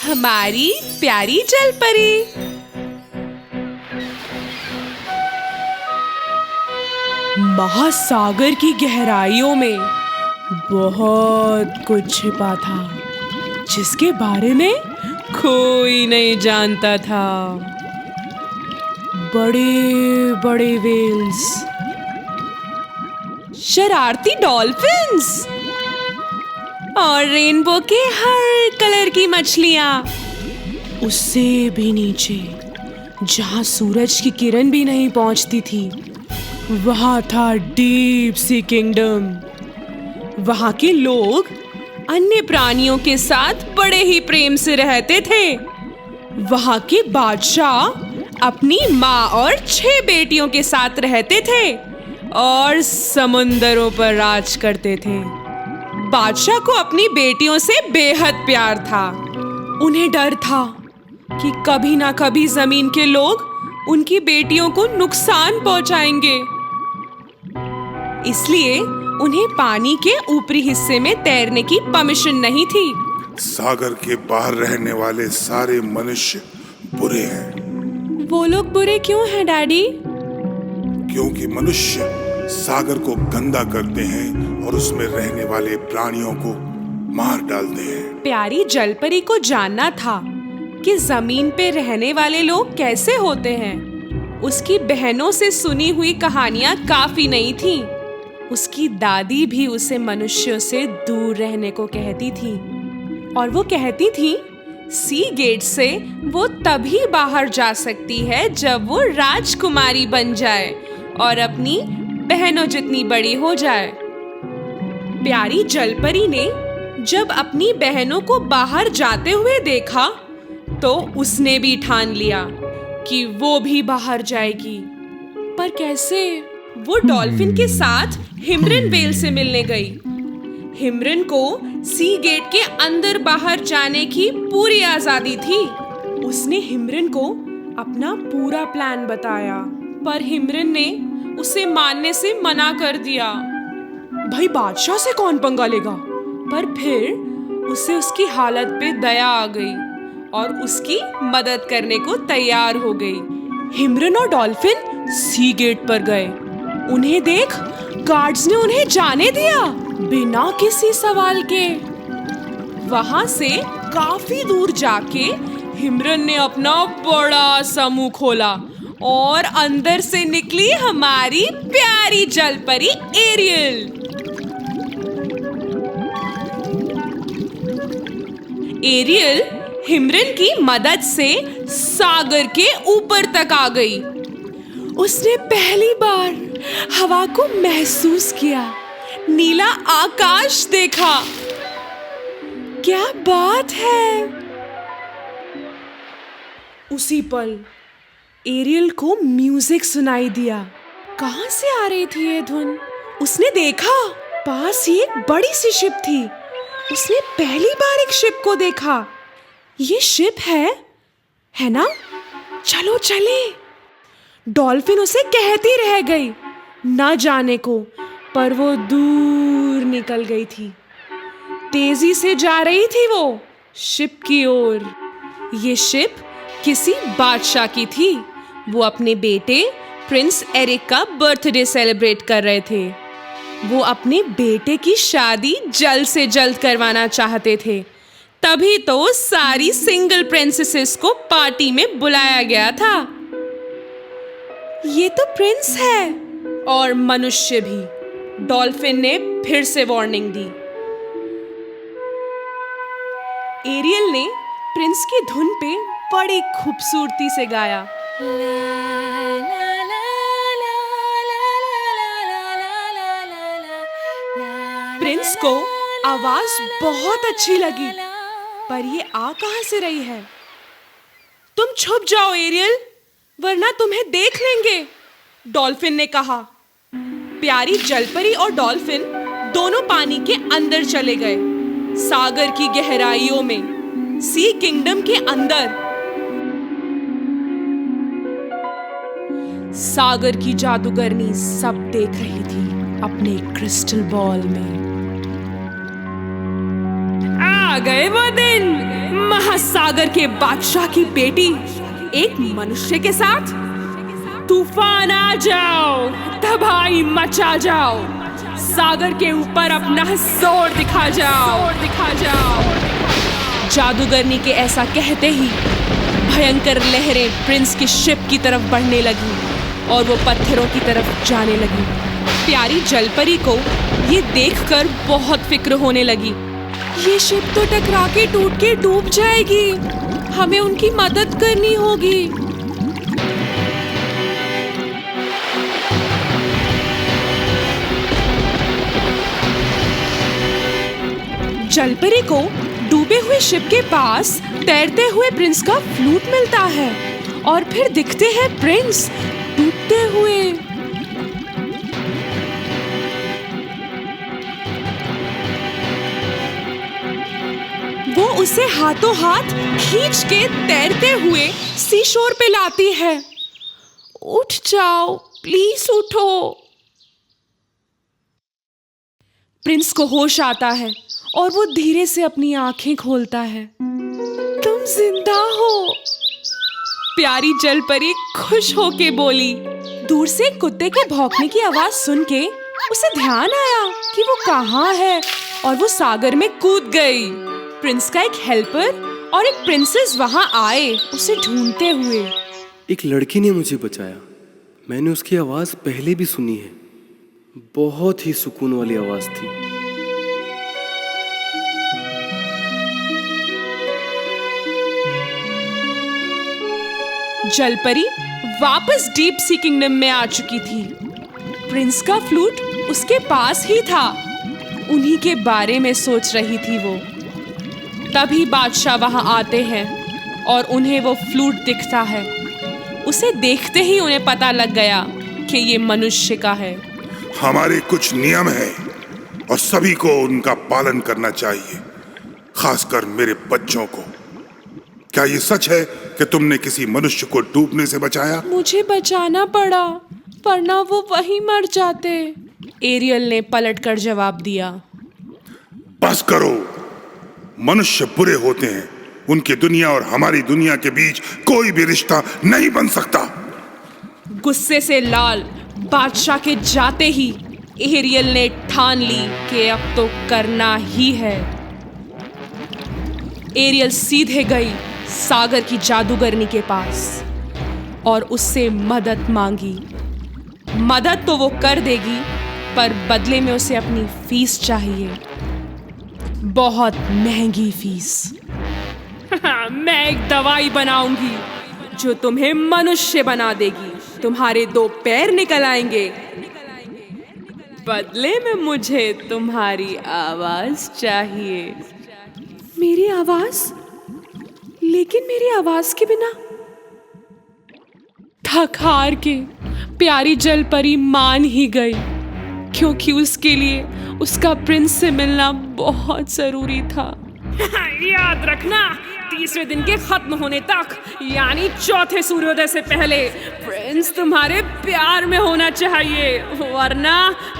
हमारी प्यारी जलपरी। महासागर की गहराइयों में बहुत कुछ छिपा था जिसके बारे में कोई नहीं जानता था। बड़े बड़े वेल्स, शरारती डॉल्फिन्स और रेनबो के हर कलर की मछलियां। उससे भी नीचे जहां सूरज की किरण भी नहीं पहुंचती थी, वहां था डीप सी किंगडम। वहां के लोग अन्य प्राणियों के साथ बड़े ही प्रेम से रहते थे। वहां के बादशाह अपनी माँ और 6 बेटियों के साथ रहते थे और समुंदरों पर राज करते थे। बादशाह को अपनी बेटियों से बेहद प्यार था। उन्हें डर था कि कभी ना कभी जमीन के लोग उनकी बेटियों को नुकसान पहुंचाएंगे, इसलिए उन्हें पानी के ऊपरी हिस्से में तैरने की परमिशन नहीं थी। सागर के बाहर रहने वाले सारे मनुष्य बुरे हैं। वो लोग बुरे क्यों हैं डैडी? क्योंकि मनुष्य सागर को गंदा करते हैं और उसमें रहने वाले प्राणियों को मार डालते हैं। प्यारी जलपरी को जानना था कि जमीन पे रहने वाले लोग कैसे होते हैं। उसकी बहनों से सुनी हुई कहानियां काफी नहीं थीं। उसकी दादी भी उसे मनुष्यों से दूर रहने को कहती थी और वो कहती थी सी गेट से वो तभी बाहर जा सकती है जब वो राजकुमारी बन जाए और अपनी बहनों जितनी बड़ी हो जाए। प्यारी जलपरी ने जब अपनी बहनों को बाहर जाते हुए देखा तो उसने भी ठान लिया कि वो भी बाहर जाएगी। पर कैसे? वो डॉल्फिन के साथ हिमरन व्हेल से मिलने गई। हिमरन को सी गेट के अंदर बाहर जाने की पूरी आजादी थी। उसने हिमरन को अपना पूरा प्लान बताया, पर हिमरन ने उसे मानने से मना कर दिया। भाई बादशाह से कौन पंगा लेगा? पर फिर उसे उसकी हालत पे दया आ गई और उसकी मदद करने को तैयार हो गई। हिमरन और डॉल्फिन सी गेट पर गए। उन्हें देख गार्ड्स ने उन्हें जाने दिया बिना किसी सवाल के। वहां से काफी दूर जाके हिमरन ने अपना बड़ा सा मुंह खोला और अंदर से निकली हमारी प्यारी जलपरी एरियल। एरियल हिमरन की मदद से सागर के ऊपर तक आ गई। उसने पहली बार हवा को महसूस किया, नीला आकाश देखा। क्या बात है! उसी पल एरियल को म्यूजिक सुनाई दिया। कहां से आ रही थी ये धुन? उसने देखा पास ही एक बड़ी सी शिप थी। उसने पहली बार एक शिप को देखा। ये शिप है ना? चलो चले। डॉल्फिन उसे कहती रह गई ना जाने को, पर वो दूर निकल गई थी। तेजी से जा रही थी वो शिप की ओर। ये शिप किसी बादशाह की थी। वो अपने बेटे प्रिंस एरिक का बर्थडे सेलिब्रेट कर रहे थे। वो अपने बेटे की शादी जल्द से जल्द करवाना चाहते थे, तभी तो सारी सिंगल प्रिंसेसेस को पार्टी में बुलाया गया था। ये तो प्रिंस है और मनुष्य भी। डॉल्फिन ने फिर से वार्निंग दी। एरियल ने प्रिंस की धुन पे बड़ी खूबसूरती से गाया। प्रिंस को आवाज बहुत अच्छी लगी, पर ये आ कहां से रही है? तुम छुप जाओ एरियल, वरना तुम्हें देख लेंगे, डॉल्फिन ने कहा। प्यारी जलपरी और डॉल्फिन दोनों पानी के अंदर चले गए, सागर की गहराइयों में, सी किंगडम के अंदर। सागर की जादूगरनी सब देख रही थी अपने क्रिस्टल बॉल में। गए वो दिन। महासागर के बादशाह की बेटी एक मनुष्य के साथ। तूफान आ जाओ, तबाही मचा जाओ, सागर के ऊपर अपना जोर दिखा जाओ। जादूगरनी के ऐसा कहते ही भयंकर लहरें प्रिंस की शिप की तरफ बढ़ने लगी और वो पत्थरों की तरफ जाने लगी। प्यारी जलपरी को ये देखकर बहुत फिक्र होने लगी। ये शिप तो टकरा के टूट के डूब जाएगी, हमें उनकी मदद करनी होगी। जलपरी को डूबे हुए शिप के पास तैरते हुए प्रिंस का फ्लूट मिलता है और फिर दिखते हैं प्रिंस डूबते हुए। वो उसे हाथों हाथ खींच के तैरते हुए सीशोर पे लाती है। उठ जाओ, प्लीज उठो। प्रिंस को होश आता है और वो धीरे से अपनी आंखें खोलता है। तुम जिंदा हो, प्यारी जलपरी खुश होके बोली। दूर से कुत्ते के भौंकने की आवाज सुन के उसे ध्यान आया कि वो कहाँ है और वो सागर में कूद गई। प्रिंस का एक हेल्पर और एक प्रिंसेस वहां आए उसे ढूंढते हुए। एक लड़की ने मुझे बचाया। मैंने उसकी आवाज पहले भी सुनी है। बहुत ही सुकून वाली आवाज थी। जलपरी वापस डीप सी किंगडम में आ चुकी थी। प्रिंस का फ्लूट उसके पास ही था। उन्हीं के बारे में सोच रही थी वो। तभी बादशाह वहां आते हैं और उन्हें वो फ्लूट दिखता है। उसे देखते ही उन्हें पता लग गया कि ये मनुष्य का है। हमारे कुछ नियम हैं और सभी को उनका पालन करना चाहिए, खासकर मेरे बच्चों को। क्या ये सच है कि तुमने किसी मनुष्य को डूबने से बचाया? मुझे बचाना पड़ा, वरना वो वहीं मर जाते, एरियल ने पलटकर जवाब दिया। बस करो, मनुष्य बुरे होते हैं। उनकी दुनिया और हमारी दुनिया के बीच कोई भी रिश्ता नहीं बन सकता। गुस्से से लाल बादशाह के जाते ही एरियल ने ठान ली कि अब तो करना ही है। एरियल सीधे गई सागर की जादूगरनी के पास और उससे मदद मांगी। मदद तो वो कर देगी, पर बदले में उसे अपनी फीस चाहिए, बहुत महंगी फीस। मैं एक दवाई बनाऊंगी जो तुम्हें मनुष्य बना देगी। तुम्हारे 2 पैर निकल आएंगे। बदले में मुझे तुम्हारी आवाज चाहिए। मेरी आवाज? लेकिन मेरी आवाज के बिना? थक हार के प्यारी जलपरी मान ही गई, क्योंकि उसके लिए उसका प्रिंस से मिलना बहुत जरूरी था। याद रखना, 30वें दिन के खत्म होने तक, यानी चौथे सूर्योदय से पहले प्रिंस तुम्हारे प्यार में होना चाहिए, वरना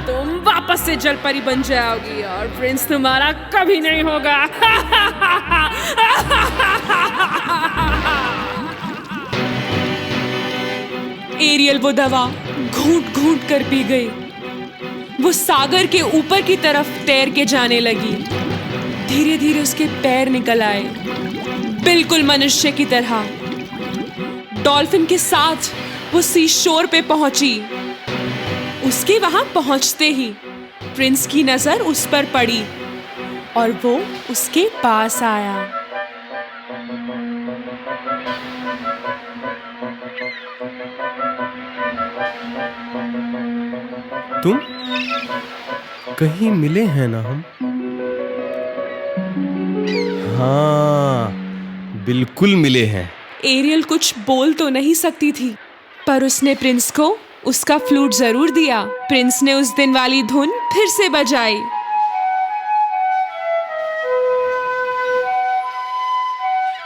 तुम वापस से जलपरी बन जाओगी और प्रिंस तुम्हारा कभी नहीं होगा। एरियल वो दवा घूंट घूंट कर पी गई। वो सागर के ऊपर की तरफ तैर के जाने लगी। धीरे धीरे उसके पैर निकल आए, बिल्कुल मनुष्य की तरह। डॉल्फिन के साथ वो सी शोर पे पहुंची। उसके वहां पहुंचते ही प्रिंस की नजर उस पर पड़ी और वो उसके पास आया। तुम कहीं मिले हैं ना हम? हाँ, बिल्कुल मिले हैं। एरियल कुछ बोल तो नहीं सकती थी, पर उसने प्रिंस को उसका फ्लूट जरूर दिया। प्रिंस ने उस दिन वाली धुन फिर से बजाई।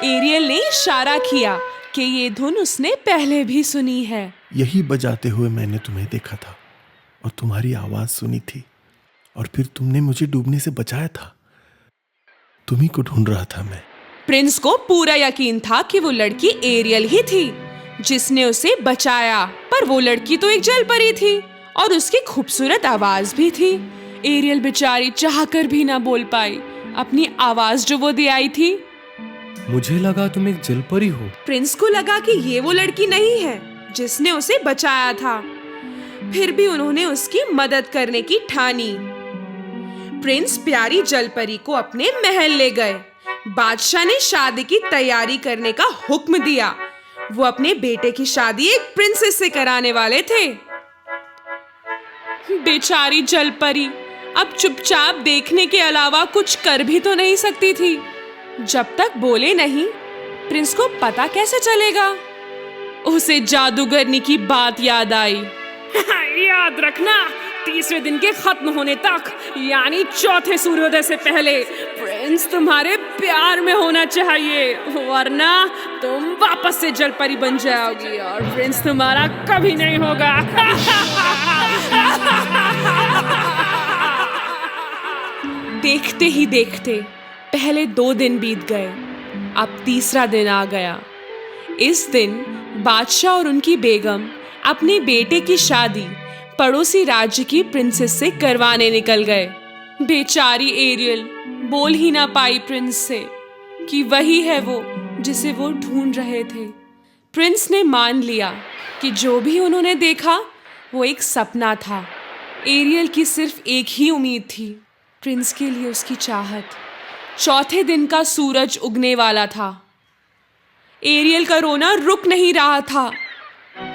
एरियल ने इशारा किया कि ये धुन उसने पहले भी सुनी है। यही बजाते हुए मैंने तुम्हें देखा था और तुम्हारी आवाज सुनी थी, और फिर तुमने मुझे डूबने से बचाया था। तुम्ही को ढूंढ रहा था मैं। प्रिंस को पूरा यकीन था कि वो लड़की एरियल ही थी जिसने उसे बचाया, पर वो लड़की तो एक जलपरी थी और उसकी खूबसूरत आवाज भी थी। एरियल बेचारी चाहकर भी ना बोल पाई अपनी आवाज जो वो दे आई थी। मुझे लगा तुम एक जलपरी हो। प्रिंस को लगा कि ये वो लड़की नहीं है जिसने उसे बचाया था। फिर भी उन्होंने उसकी मदद करने की ठानी। प्रिंस प्यारी जलपरी को अपने महल ले गए। बादशाह ने शादी की तैयारी करने का हुक्म दिया। वो अपने बेटे की शादी एक प्रिंसेस से कराने वाले थे। बेचारी जलपरी अब चुपचाप देखने के अलावा कुछ कर भी तो नहीं सकती थी। जब तक बोले नहीं, प्रिंस को पता कैसे चलेगा? उसे जादूगरनी की बात याद आई। याद रखना, 30वें दिन के खत्म होने तक, यानी चौथे सूर्योदय से पहले प्रिंस तुम्हारे प्यार में होना चाहिए, वरना तुम वापस से जलपरी बन जाओगी और प्रिंस तुम्हारा कभी नहीं होगा। देखते ही देखते पहले 2 दिन बीत गए। अब तीसरा दिन आ गया। इस दिन बादशाह और उनकी बेगम अपने बेटे की शादी पड़ोसी राज्य की प्रिंसेस से करवाने निकल गए। बेचारी एरियल बोल ही ना पाई प्रिंस से कि वही है वो जिसे वो ढूंढ रहे थे। प्रिंस ने मान लिया कि जो भी उन्होंने देखा वो एक सपना था। एरियल की सिर्फ एक ही उम्मीद थी, प्रिंस के लिए उसकी चाहत। चौथे दिन का सूरज उगने वाला था। एरियल का रोना रुक नहीं रहा था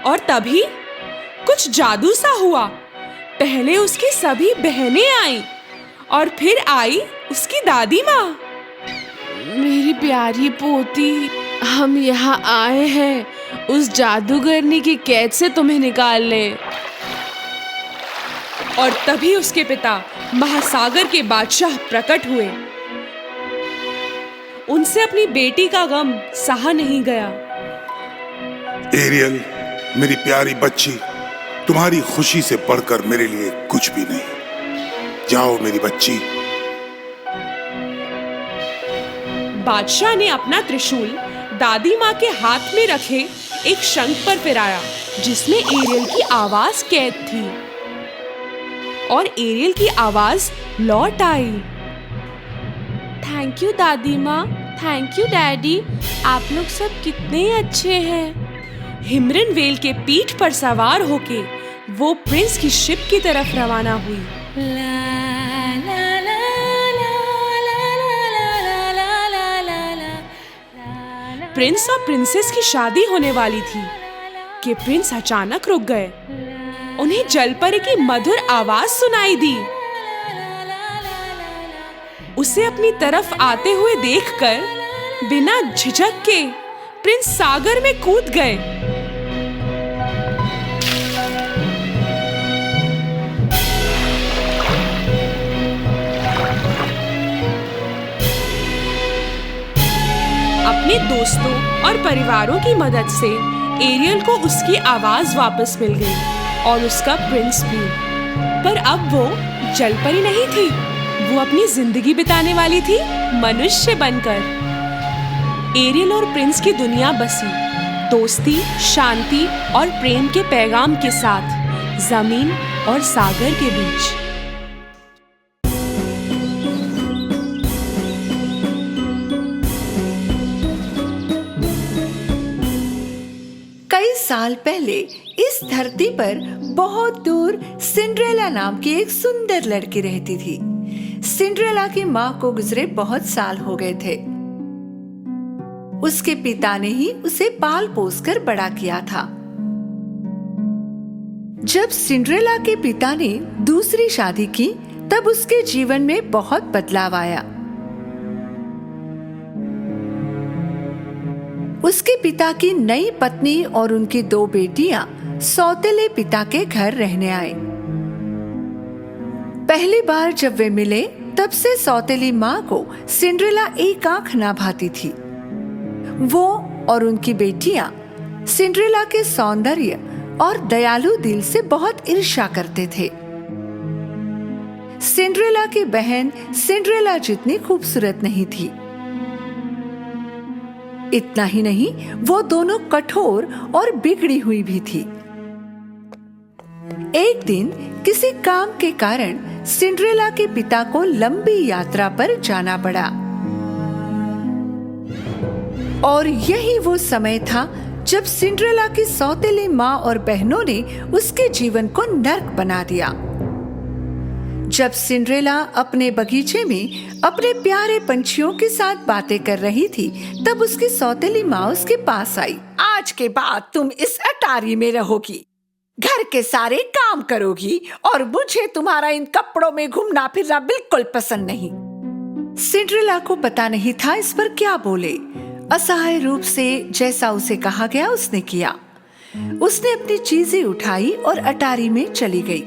और तभी कुछ जादू सा हुआ। पहले उसकी सभी बहनें आईं और फिर आई उसकी दादी माँ। मेरी प्यारी पोती, हम यहाँ आए हैं उस जादूगरनी की कैद से तुम्हें निकालने। और तभी उसके पिता महासागर के बादशाह प्रकट हुए। उनसे अपनी बेटी का गम सहा नहीं गया। एरियल, मेरी प्यारी बच्ची, तुम्हारी खुशी से बढ़कर मेरे लिए कुछ भी नहीं। जाओ मेरी बच्ची। बादशाह ने अपना त्रिशूल दादी माँ के हाथ में रखे एक शंख पर फिराया जिसमें एरियल की आवाज कैद थी और एरियल की आवाज लौट आई। थैंक यू दादी माँ, थैंक यू डैडी, आप लोग सब कितने अच्छे हैं। हिमरन वेल के पीठ पर सवार होके वो प्रिंस की शिप की तरफ रवाना हुई। प्रिंस और प्रिंसेस की शादी होने वाली थी कि प्रिंस अचानक रुक गए। उन्हें जलपरी की मधुर आवाज सुनाई दी। उसे अपनी तरफ आते हुए देखकर बिना झिझक के प्रिंस सागर में कूद गए। अपने दोस्तों और परिवारों की मदद से एरियल को उसकी आवाज वापस मिल गई और उसका प्रिंस भी। पर अब वो जलपरी नहीं थी, वो अपनी जिंदगी बिताने वाली थी मनुष्य बनकर। एरियल और प्रिंस की दुनिया बसी दोस्ती, शांति और प्रेम के पैगाम के साथ जमीन और सागर के बीच। कई साल पहले इस धरती पर बहुत दूर सिंड्रेला नाम की एक सुंदर लड़की रहती थी। सिंड्रेला की माँ को गुजरे बहुत साल हो गए थे। उसके पिता ने ही उसे पाल पोस कर बड़ा किया था। जब सिंड्रेला के पिता ने दूसरी शादी की तब उसके जीवन में बहुत बदलाव आया। उसके पिता की नई पत्नी और उनकी 2 बेटियां सौतेले पिता के घर रहने आए। पहली बार जब वे मिले तब से सौतेली माँ को सिंड्रेला एक आंख ना भाती थी। वो और उनकी बेटियां सिंड्रेला के सौंदर्य और दयालु दिल से बहुत ईर्ष्या करते थे। सिंड्रेला की बहन सिंड्रेला जितनी खूबसूरत नहीं थी। इतना ही नहीं, वो दोनों कठोर और बिगड़ी हुई भी थी। एक दिन किसी काम के कारण सिंड्रेला के पिता को लंबी यात्रा पर जाना पड़ा और यही वो समय था जब सिंड्रेला की सौतेली माँ और बहनों ने उसके जीवन को नर्क बना दिया। जब सिंड्रेला अपने बगीचे में अपने प्यारे पंछियों के साथ बातें कर रही थी, तब उसकी सौतेली माँ उसके पास आई। आज के बाद तुम इस अटारी में रहोगी, घर के सारे काम करोगी और मुझे तुम्हारा इन कपड़ों में घूमना फिरना बिल्कुल पसंद नहीं। सिंड्रेला को पता नहीं था इस पर क्या बोले। असहाय रूप से जैसा उसे कहा गया उसने किया। उसने अपनी चीजें उठाई और अटारी में चली गई।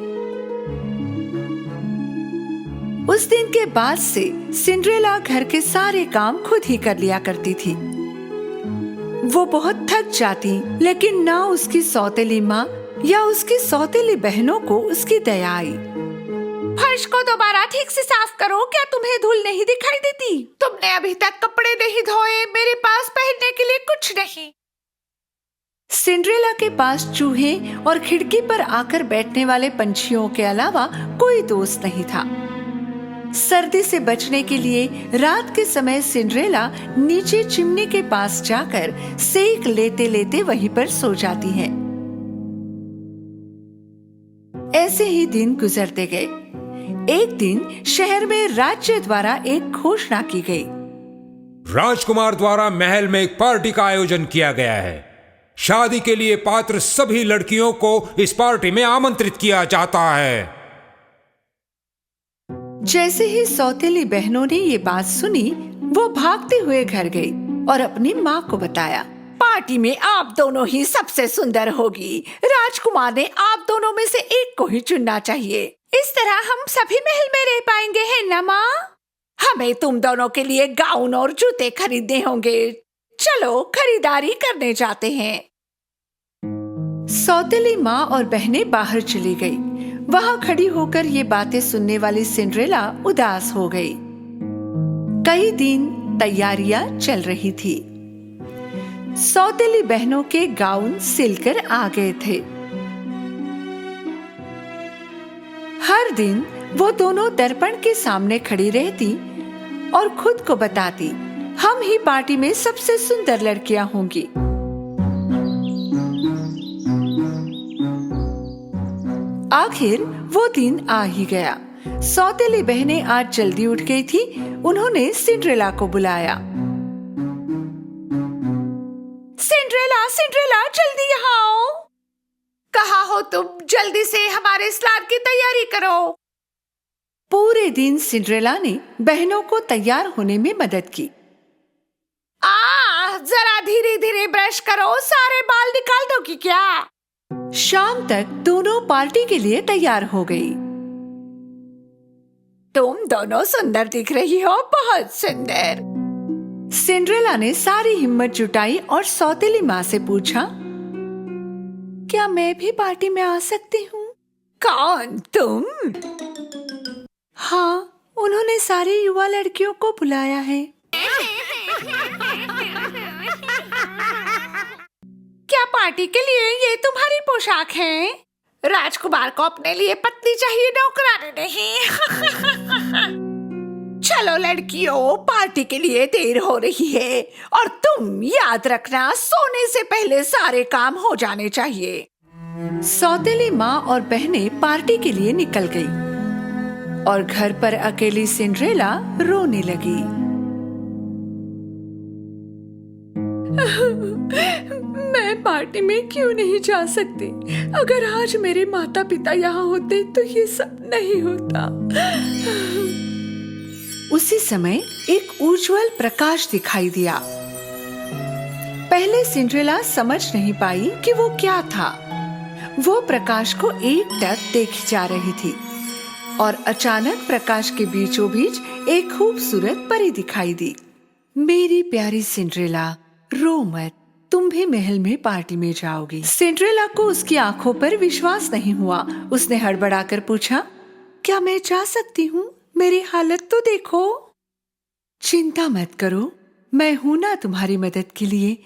उस दिन के बाद से सिंड्रेला घर के सारे काम खुद ही कर लिया करती थी। वो बहुत थक जाती, लेकिन ना उसकी सौतेली माँ या उसकी सौतेली बहनों को उसकी दया आई। फर्श को दोबारा ठीक से साफ करो, क्या तुम्हें धूल नहीं दिखाई देती? तुमने अभी तक कपड़े नहीं धोए, मेरे पास पहनने के लिए कुछ नहीं। सिंड्रेला के पास चूहे और खिड़की पर आकर बैठने वाले पंछियों के अलावा कोई दोस्त नहीं था। सर्दी से बचने के लिए रात के समय सिंड्रेला नीचे चिमनी के पास जाकर सेक लेते लेते वहीं पर सो जाती है। ऐसे ही दिन गुजरते गए। एक दिन शहर में राज्य द्वारा एक घोषणा की गई। राजकुमार द्वारा महल में एक पार्टी का आयोजन किया गया है। शादी के लिए पात्र सभी लड़कियों को इस पार्टी में आमंत्रित किया जाता है। जैसे ही सौतेली बहनों ने ये बात सुनी, वो भागते हुए घर गई और अपनी माँ को बताया। पार्टी में आप दोनों ही सबसे सुंदर होगी। राजकुमार ने आप दोनों में से एक को ही चुनना चाहिए। इस तरह हम सभी महल में रह पाएंगे, है ना माँ? हमें तुम दोनों के लिए गाउन और जूते खरीदने होंगे। चलो खरीदारी करने जाते हैं। सौतेली माँ और बहनें बाहर चली गई। वहां खड़ी होकर ये बातें सुनने वाली सिंड्रेला उदास हो गई। कई दिन तैयारियां चल रही थी। सौतेली बहनों के गाउन सिलकर आ गए थे। हर दिन वो दोनों दर्पण के सामने खड़ी रहती और खुद को बताती, हम ही पार्टी में सबसे सुंदर लड़कियां होंगी। आखिर वो दिन आ ही गया। सौतेली बहनें आज जल्दी उठ गई थी। उन्होंने सिंड्रेला को बुलाया। सिंड्रेला, सिंड्रेला, जल्दी यहाँ आओ। कहाँ हो तुम? जल्दी से हमारे स्नान की तैयारी करो। पूरे दिन सिंड्रेला ने बहनों को तैयार होने में मदद की। जरा धीरे धीरे ब्रश करो, सारे बाल निकाल दोगी क्या? शाम तक दोनों पार्टी के लिए तैयार हो गई। तुम दोनों सुंदर दिख रही हो, बहुत सुंदर। सिंड्रेला ने सारी हिम्मत जुटाई और सौतेली माँ से पूछा, क्या मैं भी पार्टी में आ सकती हूँ? कौन, तुम? हाँ, उन्होंने सारी युवा लड़कियों को बुलाया है। क्या पार्टी के लिए ये तुम्हारी पोशाक है? राजकुमार को अपने लिए पत्नी चाहिए, नौकरानी नहीं। चलो लड़कियों, पार्टी के लिए देर हो रही है और तुम याद रखना, सोने से पहले सारे काम हो जाने चाहिए। सौतेली माँ और बहनें पार्टी के लिए निकल गई और घर पर अकेली सिंड्रेला रोने लगी। मैं पार्टी में क्यों नहीं जा सकती? अगर आज मेरे माता पिता यहाँ होते तो ये सब नहीं होता। उसी समय एक उज्जवल प्रकाश दिखाई दिया। पहले सिंड्रेला समझ नहीं पाई कि वो क्या था। वो प्रकाश को एकटक देखी जा रही थी और अचानक प्रकाश के बीचों बीच एक खूबसूरत परी दिखाई दी। मेरी प्यारी सिंड्रेला, रो मत, तुम भी महल में पार्टी में जाओगी। सिंड्रेला को उसकी आंखों पर विश्वास नहीं हुआ। उसने हड़बड़ाकर पूछा, क्या मैं जा सकती हूँ? मेरी हालत तो देखो। चिंता मत करो, मैं हूं ना तुम्हारी मदद के लिए।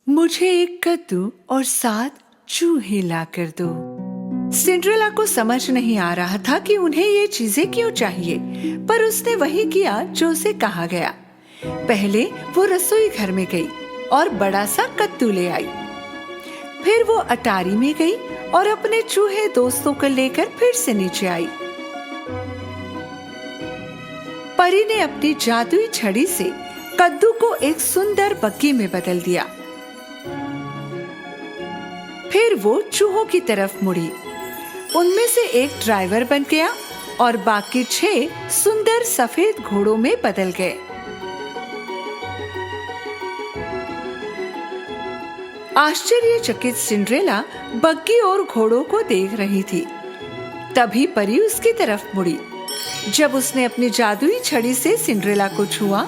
मुझे एक कद्दू और 7 चूहे ला कर दो। सिंड्रेला को समझ नहीं आ रहा था कि उन्हें ये चीजें क्यों चाहिए, पर उसने वही किया जो उसे कहा गया। पहले वो रसोई घर में गई और बड़ा सा कद्दू ले आई। फिर वो अटारी में गई और अपने चूहे दोस्तों को लेकर फिर से नीचे आई। परी ने अपनी जादुई छड़ी से कद्दू को एक सुंदर बग्गी में बदल दिया। फिर वो चूहों की तरफ मुड़ी। उनमें से एक ड्राइवर बन गया और बाकी 6 सुंदर सफेद घोड़ों में बदल गए। आश्चर्यचकित सिंड्रेला बग्गी और घोड़ों को देख रही थी। तभी परी उसकी तरफ मुड़ी। जब उसने अपनी जादुई छड़ी से सिंड्रेला को छुआ,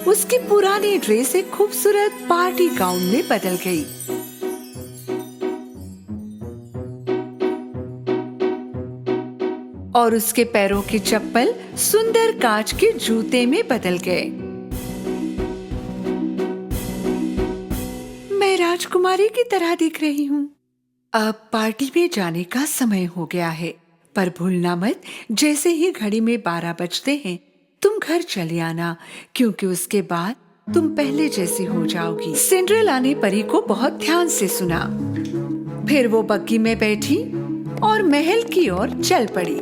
उसकी पुरानी ड्रेस एक खूबसूरत पार्टी गाउन में बदल गई। और उसके पैरों की चप्पल सुंदर कांच के जूते में बदल गए। मैं राजकुमारी की तरह दिख रही हूँ। अब पार्टी में जाने का समय हो गया है, पर भूलना मत, जैसे ही घड़ी में 12 बजते हैं तुम घर चले आना, क्योंकि उसके बाद तुम पहले जैसी हो जाओगी। सिंड्रेला ने परी को बहुत ध्यान से सुना। फिर वो बग्गी में बैठी और महल की ओर चल पड़ी।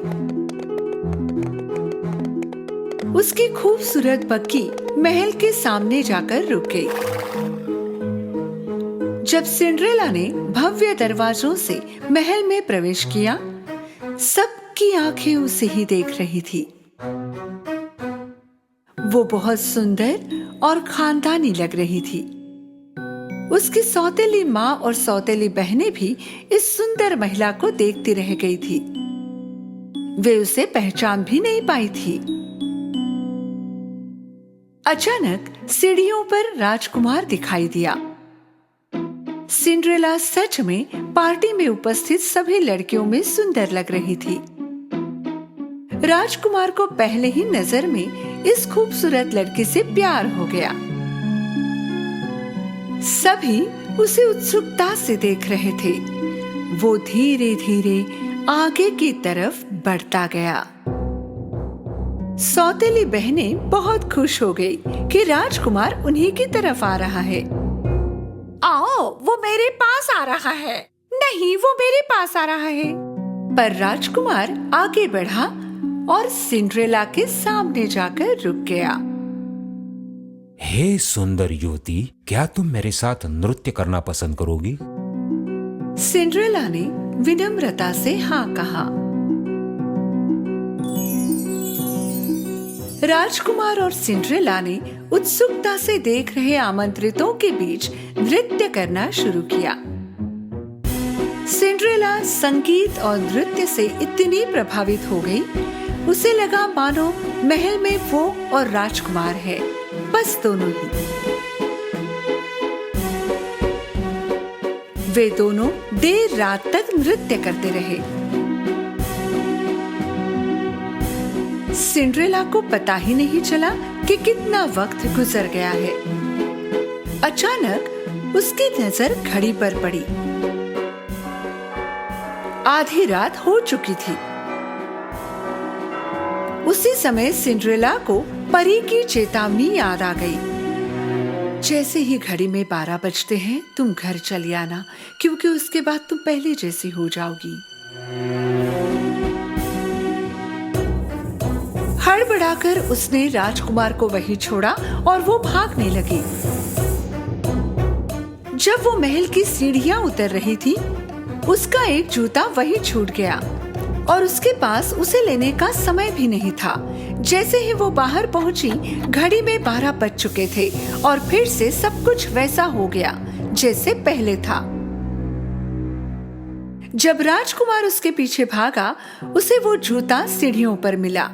उसकी खूबसूरत बग्गी महल के सामने जाकर रुक गई। जब सिंड्रेला ने भव्य दरवाजों से महल में प्रवेश किया, सबकी आंखें उसे ही देख रही थी। वो बहुत सुंदर और खानदानी लग रही थी। उसकी सौतेली माँ और सौतेली बहनें भी इस सुंदर महिला को देखती रह गई थी। वे उसे पहचान भी नहीं पाई थी। अचानक सीढ़ियों पर राजकुमार दिखाई दिया। सिंड्रेला सच में पार्टी में उपस्थित सभी लड़कियों में सुंदर लग रही थी। राजकुमार को पहले ही नजर में इस खूबसूरत लड़की से प्यार हो गया। सभी उसे उत्सुकता से देख रहे थे। वो धीरे धीरे आगे की तरफ बढ़ता गया। सौतेली बहनें बहुत खुश हो गई कि राजकुमार उन्हीं की तरफ आ रहा है। आओ, वो मेरे पास आ रहा है। नहीं, वो मेरे पास आ रहा है। पर राजकुमार आगे बढ़ा और सिंड्रेला के सामने जाकर रुक गया। हे सुंदर युवती, क्या तुम मेरे साथ नृत्य करना पसंद करोगी? सिंड्रेला ने विनम्रता से हाँ कहा। राजकुमार और सिंड्रेला ने उत्सुकता से देख रहे आमंत्रितों के बीच नृत्य करना शुरू किया। सिंड्रेला संगीत और नृत्य से इतनी प्रभावित हो गई, उसे लगा मानो महल में वो और राजकुमार है, बस दोनों ही। वे दोनों देर रात तक नृत्य करते रहे। सिंड्रेला को पता ही नहीं चला कि कितना वक्त गुजर गया है। अचानक उसकी नजर घड़ी पर पड़ी। आधी रात हो चुकी थी। उसी समय सिंड्रेला को परी की चेतावनी याद आ गई। जैसे ही घड़ी में 12 बजते हैं तुम घर चली आना, क्योंकि उसके बाद तुम पहले जैसी हो जाओगी। हड़बड़ाकर उसने राजकुमार को वहीं छोड़ा और वो भागने लगी। जब वो महल की सीढ़ियां उतर रही थी, उसका एक जूता वहीं छूट गया और उसके पास उसे लेने का समय भी नहीं था। जैसे ही वो बाहर पहुंची, घड़ी में 12 बज चुके थे और फिर से सब कुछ वैसा हो गया जैसे पहले था। जब राजकुमार उसके पीछे भागा, उसे वो जूता सीढ़ियों पर मिला।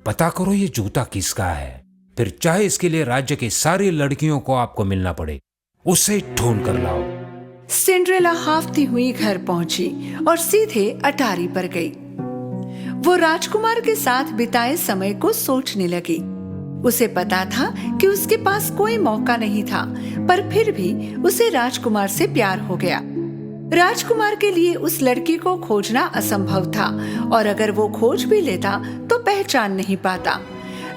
पता करो ये जूता किसका है, फिर चाहे इसके लिए राज्य की सारी लड़कियों को आपको मिलना पड़े, उसे ढूंढ कर लाओ। सिंड्रेला हाफती हुई घर पहुंची और सीधे अटारी पर गई। वो राजकुमार के साथ बिताए समय को सोचने लगी। उसे पता था कि उसके पास कोई मौका नहीं था, पर फिर भी उसे राजकुमार से प्यार हो गया। राजकुमार के लिए उस लड़की को खोजना असंभव था, और अगर वो खोज भी लेता तो पहचान नहीं पाता।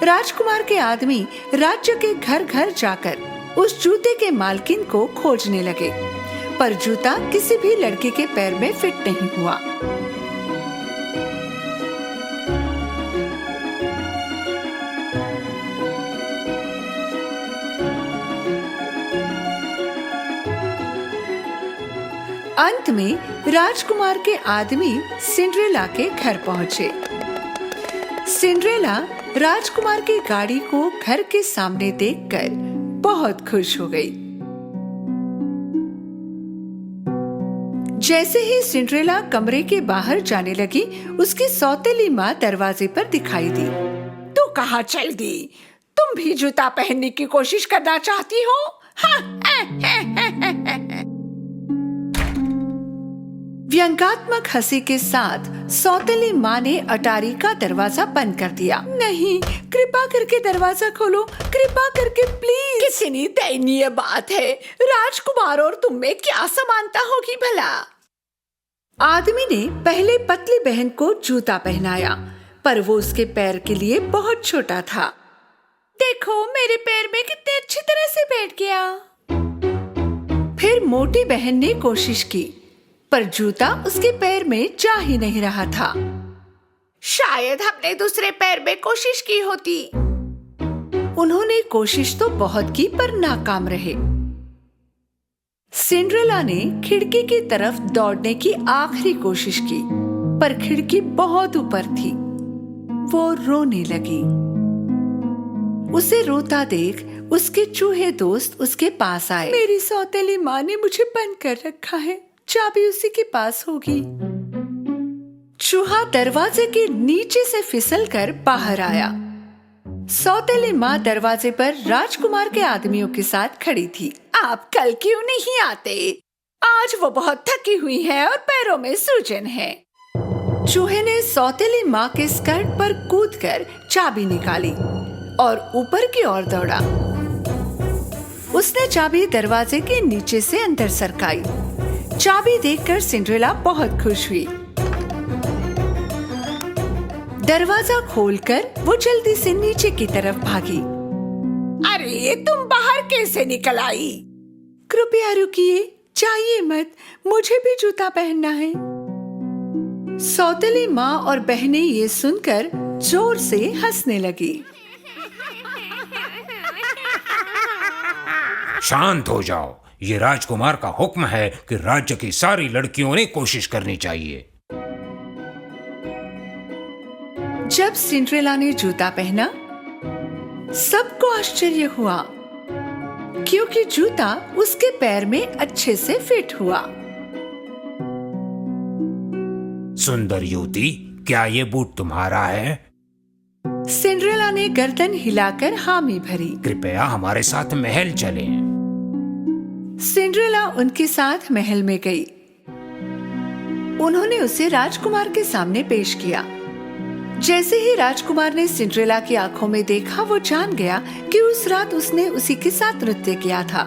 राजकुमार के आदमी राज्य के घर घर जाकर उस जूते के मालकिन को खोजने लगे, पर जूता किसी भी लड़की के पैर में फिट नहीं हुआ। अंत में राजकुमार के आदमी सिंड्रेला के घर पहुंचे। सिंड्रेला राजकुमार की गाड़ी को घर के सामने देखकर बहुत खुश हो गई। जैसे ही सिंड्रेला कमरे के बाहर जाने लगी, उसकी सौतेली माँ दरवाजे पर दिखाई दी। तू कहाँ चल दी? तुम भी जूता पहनने की कोशिश करना चाहती हो? व्यंग्यात्मक हंसी के साथ सौतेली माँ ने अटारी का दरवाजा बंद कर दिया। नहीं, कृपा करके दरवाजा खोलो, कृपा करके प्लीज। कितनी दयनीय बात है। राजकुमार और तुम में क्या समानता होगी भला? आदमी ने पहले पतली बहन को जूता पहनाया, पर वो उसके पैर के लिए बहुत छोटा था। देखो, मेरे पैर में कितने अच्छी तरह से बैठ गया। फिर मोटी बहन ने कोशिश की, पर जूता उसके पैर में जा ही नहीं रहा था। शायद हमने दूसरे पैर में कोशिश की होती। उन्होंने कोशिश तो बहुत की, पर नाकाम रहे। सिंड्रेला ने खिड़की की तरफ दौड़ने की आखिरी कोशिश की, पर खिड़की बहुत ऊपर थी। वो रोने लगी। उसे रोता देख उसके चूहे दोस्त उसके पास आए। मेरी सौतेली माँ ने मुझे बंद कर रखा है, चाबी उसी के पास होगी। चूहा दरवाजे के नीचे से फिसलकर बाहर आया। सौतेली माँ दरवाजे पर राजकुमार के आदमियों के साथ खड़ी थी। आप कल क्यों नहीं आते? आज वो बहुत थकी हुई है और पैरों में सूजन है। चूहे ने सौतेली माँ के स्कर्ट पर कूदकर चाबी निकाली और ऊपर की ओर दौड़ा। उसने चाबी दरवाजे के नीचे से अंदर सरकाई। चाबी देखकर सिंड्रेला बहुत खुश हुई। दरवाजा खोलकर वो जल्दी से नीचे की तरफ भागी। अरे, तुम बाहर कैसे निकल आई? कृपया रुकिए, जाइए मत, मुझे भी जूता पहनना है। सौतेली माँ और बहनें ये सुनकर जोर से हंसने लगी। शांत हो जाओ। ये राजकुमार का हुक्म है कि राज्य की सारी लड़कियों ने कोशिश करनी चाहिए। जब सिंड्रेला ने जूता पहना, सबको आश्चर्य हुआ, क्योंकि जूता उसके पैर में अच्छे से फिट हुआ। सुंदर युवती, क्या ये बूट तुम्हारा है? सिंड्रेला ने गर्दन हिलाकर हामी भरी। कृपया हमारे साथ महल चलें। सिंड्रेला उनके साथ महल में गई। उन्होंने उसे राजकुमार के सामने पेश किया। जैसे ही राजकुमार ने सिंड्रेला की आंखों में देखा, वो जान गया कि उस रात उसने उसी के साथ नृत्य किया था।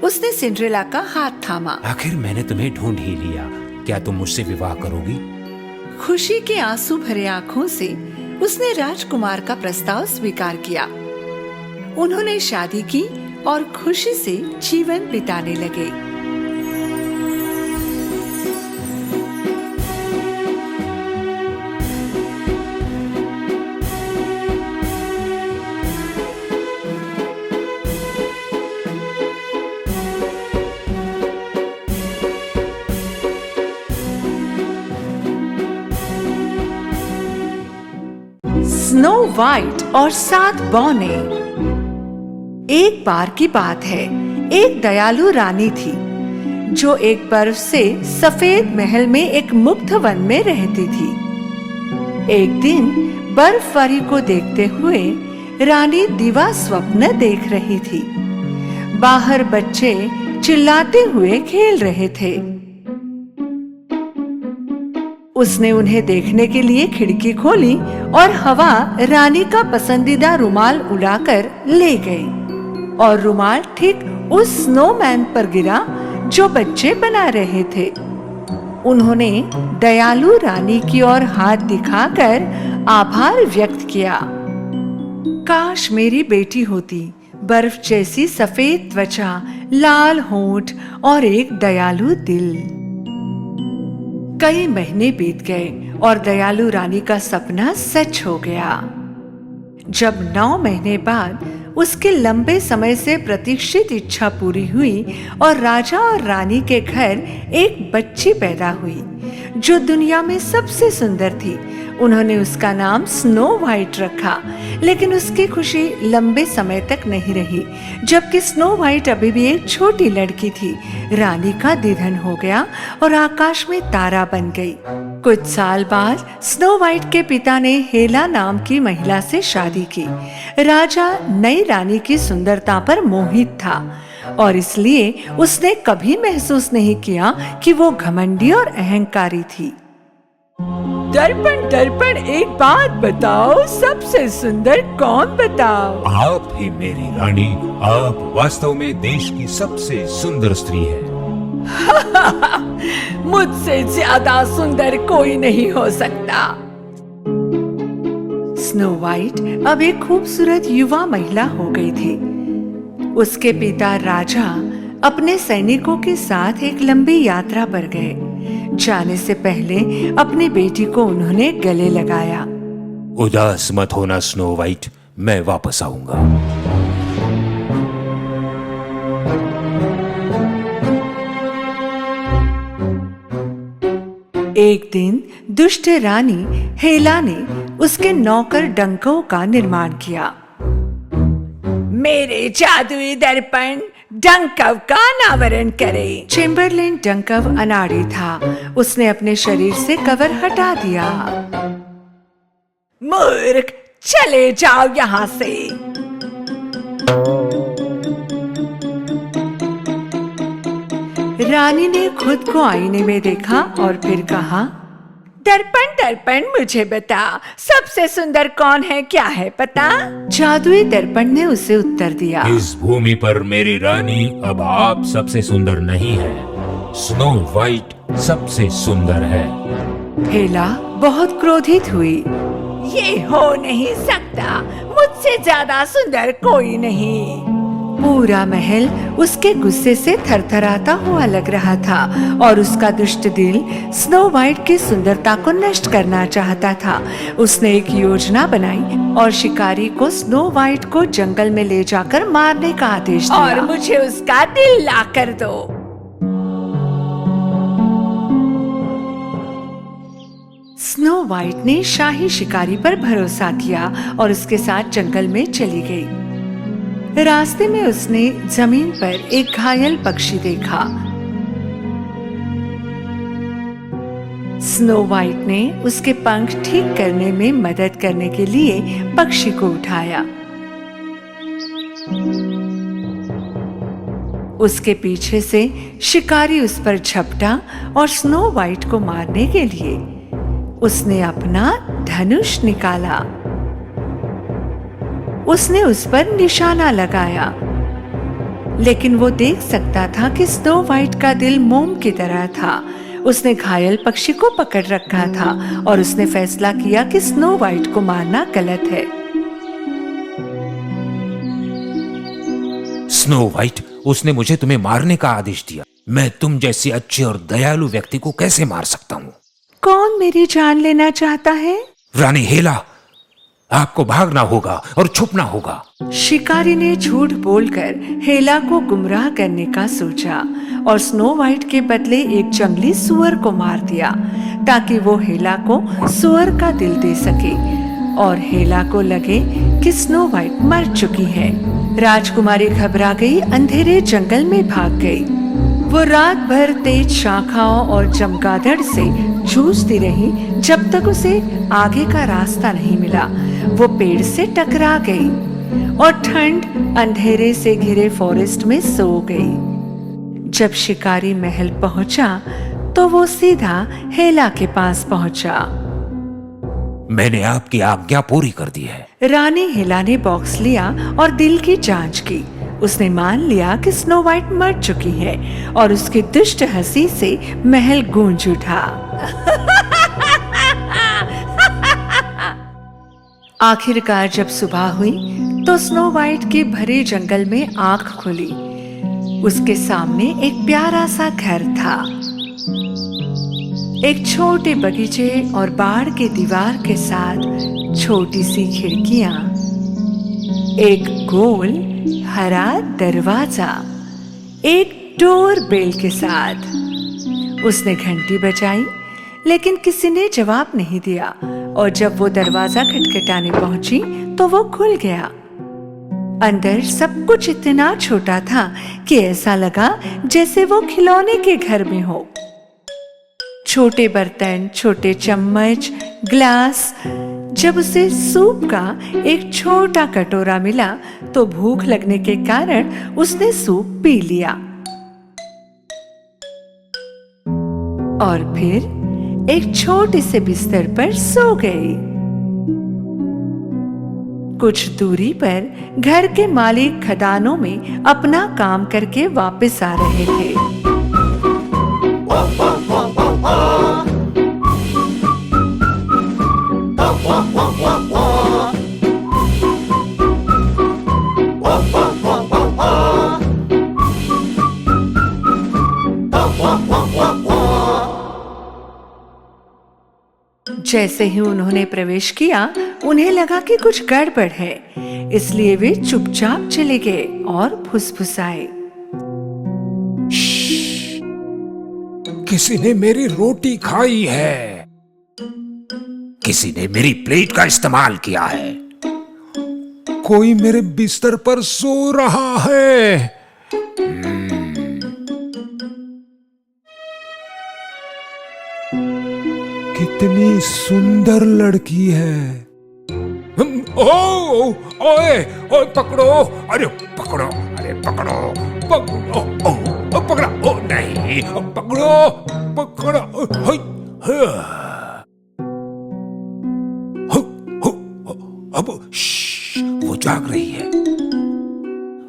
उसने सिंड्रेला का हाथ थामा। आखिर मैंने तुम्हें ढूंढ ही लिया। क्या तुम मुझसे विवाह करोगी? खुशी के आंसू भरे आंखों से उसने राजकुमार का प्रस्ताव स्वीकार किया। उन्होंने शादी की और खुशी से जीवन बिताने लगे। स्नो वाइट और 7 बौने। एक बार की बात है, एक दयालु रानी थी जो एक बर्फ से सफेद महल में एक मुग्ध वन में रहती थी। एक दिन बर्फबारी को देखते हुए रानी दिवा स्वप्न देख रही थी। बाहर बच्चे चिल्लाते हुए खेल रहे थे। उसने उन्हें देखने के लिए खिड़की खोली और हवा रानी का पसंदीदा रुमाल उड़ाकर ले गई और रुमाल ठीक उस स्नोमैन पर गिरा जो बच्चे बना रहे थे। उन्होंने दयालु रानी की ओर हाथ दिखाकर आभार व्यक्त किया। काश मेरी बेटी होती, बर्फ जैसी सफेद त्वचा, लाल होंठ और एक दयालु दिल। कई महीने बीत गए और दयालु रानी का सपना सच हो गया। जब 9 महीने बाद उसके लंबे समय से प्रतीक्षित इच्छा पूरी हुई और राजा और रानी के घर एक बच्ची पैदा हुई जो दुनिया में सबसे सुंदर थी। उन्होंने उसका नाम स्नो वाइट रखा, लेकिन उसकी खुशी लंबे समय तक नहीं रही। जबकि स्नो वाइट अभी भी एक छोटी लड़की थी, रानी का निधन हो गया और आकाश में तारा बन गई। कुछ साल बाद स्नो वाइट के पिता ने हेला नाम की महिला से शादी की। राजा नई रानी की सुंदरता पर मोहित था और इसलिए उसने कभी महसूस नहीं किया कि वो घमंडी और अहंकारी थी। दर्पण दर्पण एक बात बताओ, सबसे सुंदर कौन बताओ? आप ही मेरी रानी, आप वास्तव में देश की सबसे सुंदर स्त्री है। मुझसे ज्यादा सुंदर कोई नहीं हो सकता। स्नो वाइट अब एक खूबसूरत युवा महिला हो गई थी। उसके पिता राजा अपने सैनिकों के साथ एक लंबी यात्रा पर गए। जाने से पहले अपनी बेटी को उन्होंने गले लगाया। उदास मत होना स्नो वाइट, मैं वापस आऊंगा। एक दिन दुष्ट रानी हेला ने उसके नौकर डंकों का निर्माण किया। मेरे जादुई दर्पण डंकव का अनावरण करे। चेम्बरलेन डंकव अनाड़ी था। उसने अपने शरीर से कवर हटा दिया। मूर्ख, चले जाओ यहाँ से। रानी ने खुद को आईने में देखा और फिर कहा, दर्पण दर्पण मुझे बता, सबसे सुंदर कौन है, क्या है पता? जादुई दर्पण ने उसे उत्तर दिया, इस भूमि पर मेरी रानी अब आप सबसे सुंदर नहीं है, स्नो वाइट सबसे सुंदर है। हेला बहुत क्रोधित हुई। ये हो नहीं सकता, मुझसे ज्यादा सुंदर कोई नहीं। पूरा महल उसके गुस्से से थरथराता हुआ लग रहा था और उसका दुष्ट दिल स्नो वाइट की सुंदरता को नष्ट करना चाहता था। उसने एक योजना बनाई और शिकारी को स्नो वाइट को जंगल में ले जाकर मारने का आदेश दिया। और मुझे उसका दिल ला कर दो। स्नो वाइट ने शाही शिकारी पर भरोसा किया और उसके साथ जंगल में चली गई। रास्ते में उसने जमीन पर एक घायल पक्षी देखा। स्नो वाइट ने उसके पंख ठीक करने में मदद करने के लिए पक्षी को उठाया। उसके पीछे से शिकारी उस पर झपटा और स्नो वाइट को मारने के लिए उसने अपना धनुष निकाला। उसने उस पर निशाना लगाया, लेकिन वो देख सकता था कि स्नो वाइट का दिल मोम की तरह था। उसने घायल पक्षी को पकड़ रखा था और उसने फैसला किया कि स्नो वाइट को मारना गलत है। स्नो वाइट, उसने मुझे तुम्हें मारने का आदेश दिया। मैं तुम जैसे अच्छे और दयालु व्यक्ति को कैसे मार सकता हूँ? कौन मेरी जान लेना चाहता है? रानी हेला, आपको भागना होगा और छुपना होगा। शिकारी ने झूठ बोलकर हेला को गुमराह करने का सोचा और स्नो वाइट के बदले एक जंगली सुअर को मार दिया ताकि वो हेला को सुअर का दिल दे सके और हेला को लगे कि स्नो वाइट मर चुकी है। राजकुमारी घबरा गई, अंधेरे जंगल में भाग गई। वो रात भर तेज शाखाओं और चमगादड़ से जूझती रही जब तक उसे आगे का रास्ता नहीं मिला। वो पेड़ से टकरा गई और ठंड अंधेरे से घिरे फॉरेस्ट में सो गई। जब शिकारी महल पहुंचा तो वो सीधा हेला के पास पहुंचा। मैंने आपकी आज्ञा पूरी कर दी है। रानी हेला ने बॉक्स लिया और दिल की जांच की। उसने मान लिया कि स्नो वाइट मर चुकी है और उसकी दुष्ट हंसी से महल गूंज उठा। आखिरकार जब सुबह हुई तो स्नो वाइट के भरे जंगल में आंख खुली। उसके सामने एक प्यारा सा घर था। एक छोटे बगीचे और बाड़ के दीवार के साथ छोटी सी खिड़कियां, एक गोल हरा दरवाजा, एक डोर बेल के साथ। उसने घंटी बजाई लेकिन किसी ने जवाब नहीं दिया और जब वो दरवाजा खटखटाने पहुंची तो वो खुल गया। अंदर सब कुछ इतना छोटा था कि ऐसा लगा जैसे वो खिलौने के घर में हो। छोटे बर्तन, छोटे चम्मच, ग्लास। जब उसे सूप का एक छोटा कटोरा मिला तो भूख लगने के कारण उसने सूप पी लिया और फिर एक छोटे से बिस्तर पर सो गई। कुछ दूरी पर घर के मालिक खदानों में अपना काम करके वापस आ रहे थे। जैसे ही उन्होंने प्रवेश किया उन्हें लगा कि कुछ गड़बड़ है, इसलिए वे चुपचाप चले गए और फुसफुसाए। किसी ने मेरी रोटी खाई है, किसी ने मेरी प्लेट का इस्तेमाल किया है, कोई मेरे बिस्तर पर सो रहा है। कितनी सुंदर लड़की है। ओ, ओए, ओए पकड़ो, अरे पकड़ो, अरे पकड़ो, पकड़ो, ओ, पकड़ा, ओ नहीं, पकड़ो, पकड़ो, अब वो जाग रही है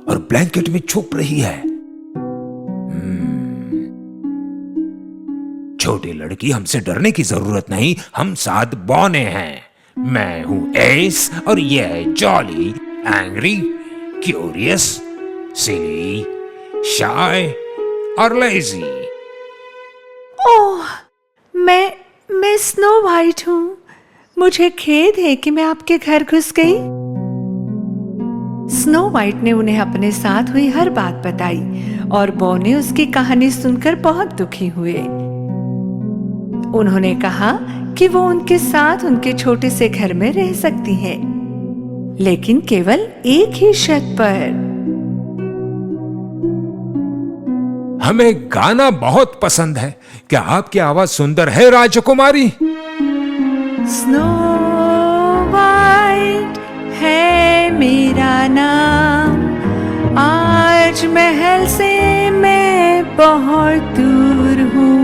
और ब्लैंकेट में छुप रही है। छोटी लड़की, हमसे डरने की जरूरत नहीं, हम 7 बौने हैं। मैं हूं एस और ये है जॉली, एंग्री, क्यूरियस, सिली, शाय और लेजी। ओह, मैं स्नो वाइट हूँ। मुझे खेद है कि मैं आपके घर घुस गई। स्नो वाइट ने उन्हें अपने साथ हुई हर बात बताई और बौने उसकी कहानी सुनकर बहुत दुखी हुए। उन्होंने कहा कि वो उनके साथ उनके छोटे से घर में रह सकती हैं, लेकिन केवल एक ही छत पर। हमें गाना बहुत पसंद है। क्या आपकी आवाज सुंदर है राजकुमारी? स्नो वाइट है मेरा नाम, आज महल से मैं बहुत दूर हूँ।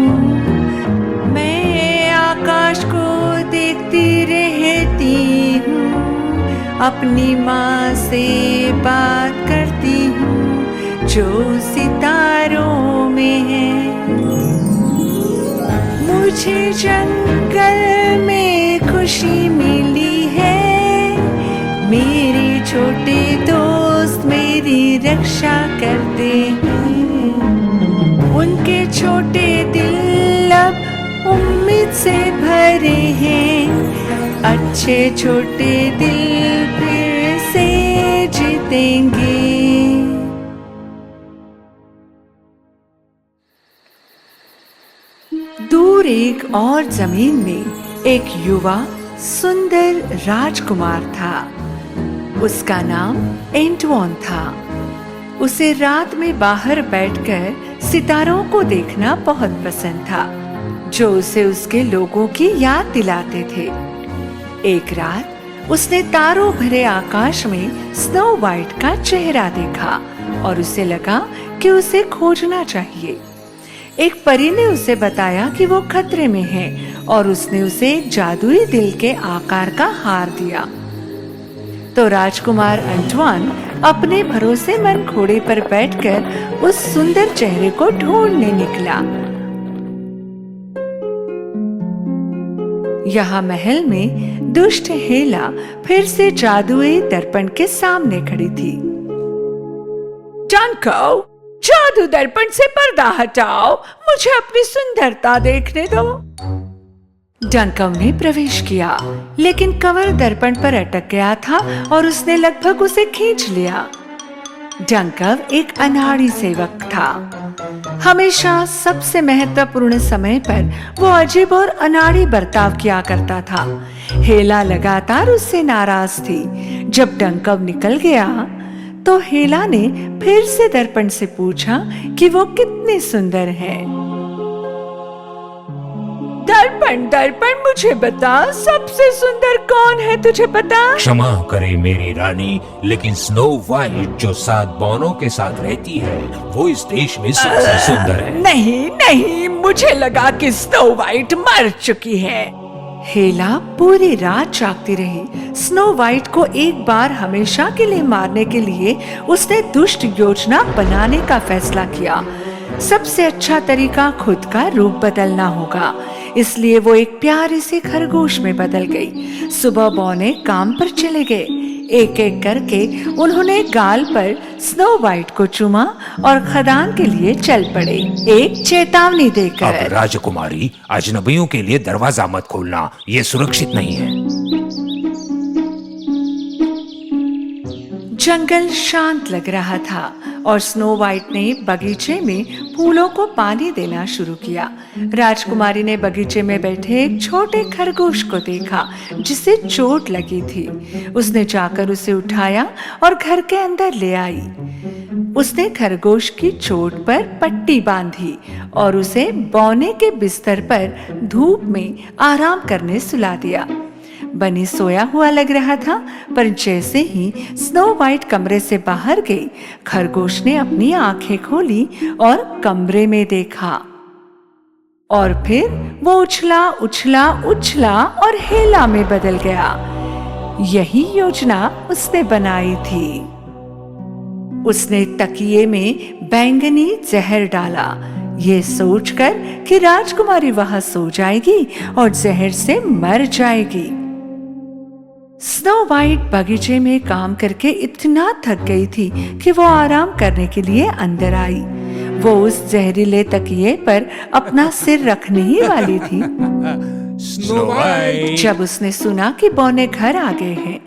मैं आकाश को देखती रहती हूँ, अपनी माँ से बात करती हूँ जो सितारों में है। मुझे जंगल में खुशी मिली है, मेरे छोटे दोस्त मेरी रक्षा करते हैं। उनके छोटे दिल अब उम्मीद से भरे हैं, अच्छे छोटे दिल फिर से जीतेंगे। दूर एक और जमीन में एक युवा सुंदर राजकुमार था। उसका नाम एंटवान था। उसे रात में बाहर बैठकर सितारों को देखना बहुत पसंद था, जो उसे उसके लोगों की याद दिलाते थे। एक रात उसने तारों भरे आकाश में स्नो वाइट का चेहरा देखा और उसे लगा कि उसे खोजना चाहिए। एक परी ने उसे बताया कि वो खतरे में है और उसने उसे एक जादुई दिल के आकार का हार दिया। तो राजकुमार अंटवान अपने भरोसेमंद घोड़े पर बैठकर उस सुंदर चेहरे को ढूंढने निकला। यहाँ महल में दुष्ट हेला फिर से जादुई दर्पण के सामने खड़ी थी। डंकव, जादू दर्पण से पर्दा हटाओ, मुझे अपनी सुंदरता देखने दो। डंकव ने प्रवेश किया, लेकिन कवर दर्पण पर अटक गया था और उसने लगभग उसे खींच लिया। डंकव एक अनाड़ी सेवक था। हमेशा सबसे महत्वपूर्ण समय पर वो अजीब और अनाड़ी बर्ताव किया करता था। हेला लगातार उससे नाराज थी। जब डंकव निकल गया तो हेला ने फिर से दर्पण से पूछा कि वो कितनी सुंदर है। दर्पण दर्पण मुझे बता, सबसे सुंदर कौन है, तुझे पता? क्षमा करे मेरी रानी, लेकिन स्नो वाइट जो 7 बौनों के साथ रहती है वो इस देश में सबसे सुंदर है। नहीं नहीं, मुझे लगा कि स्नो वाइट मर चुकी है। हेला पूरी रात जागती रही। स्नो वाइट को एक बार हमेशा के लिए मारने के लिए उसने दुष्ट योजना बनाने का फैसला किया। सबसे अच्छा तरीका खुद का रूप बदलना होगा, इसलिए वो एक प्यारे से खरगोश में बदल गई। सुबह बौने काम पर चले गए। एक एक करके उन्होंने गाल पर स्नो वाइट को चूमा और खदान के लिए चल पड़े, एक चेतावनी देकर। अब राजकुमारी, अजनबियों के लिए दरवाजा मत खोलना, ये सुरक्षित नहीं है। जंगल शांत लग रहा था और स्नो वाइट ने बगीचे में फूलों को पानी देना शुरू किया। राजकुमारी ने बगीचे में बैठे एक छोटे खरगोश को देखा जिसे चोट लगी थी। उसने जाकर उसे उठाया और घर के अंदर ले आई। उसने खरगोश की चोट पर पट्टी बांधी और उसे बौने के बिस्तर पर धूप में आराम करने सुला दिया। बनी सोया हुआ लग रहा था, पर जैसे ही स्नो वाइट कमरे से बाहर गई, खरगोश ने अपनी आंखें खोली और कमरे में देखा। और फिर वो उछला उछला उछला और हेला में बदल गया। यही योजना उसने बनाई थी। उसने तकिए में बैंगनी जहर डाला, ये सोचकर कि राजकुमारी वहां सो जाएगी और जहर से मर जाएगी। स्नो वाइट बगीचे में काम करके इतना थक गई थी कि वो आराम करने के लिए अंदर आई। वो उस जहरीले तकिए पर अपना सिर रखने ही वाली थी स्नो वाइट। जब उसने सुना कि बौने घर आ गए हैं।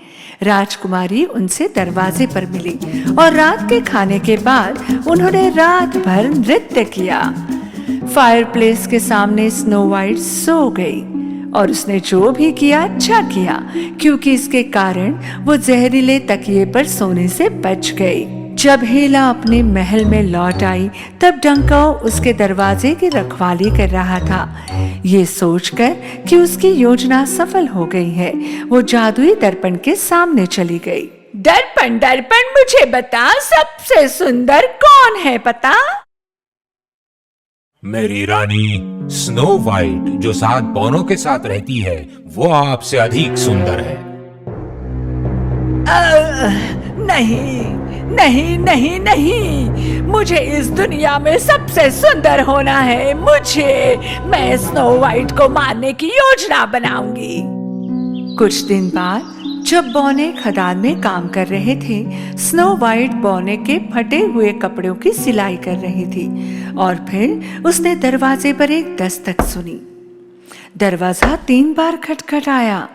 राजकुमारी उनसे दरवाजे पर मिली और रात के खाने के बाद उन्होंने रात भर नृत्य किया। फायरप्लेस के सामने स्नो वाइट सो गई और उसने जो भी किया अच्छा किया, क्योंकि इसके कारण वो जहरीले तकिए पर सोने से बच गई। जब हेला अपने महल में लौट आई तब डंकव उसके दरवाजे की रखवाली कर रहा था। ये सोचकर कि उसकी योजना सफल हो गई है, वो जादुई दर्पण के सामने चली गई। दर्पण दर्पण मुझे बता, सबसे सुंदर कौन है पता? मेरी रानी, स्नो वाइट जो 7 बौनों के साथ रहती है वो आपसे अधिक सुंदर है। नहीं नहीं नहीं नहीं, मुझे इस दुनिया में सबसे सुंदर होना है। मैं स्नो वाइट को मारने की योजना बनाऊंगी। कुछ दिन बाद जब बौने खदान में काम कर रहे थे, स्नो वाइट बौने के फटे हुए कपड़ों की सिलाई कर रही थी और फिर उसने दरवाजे पर एक दस्तक सुनी। दरवाजा 3 बार खटखटाया।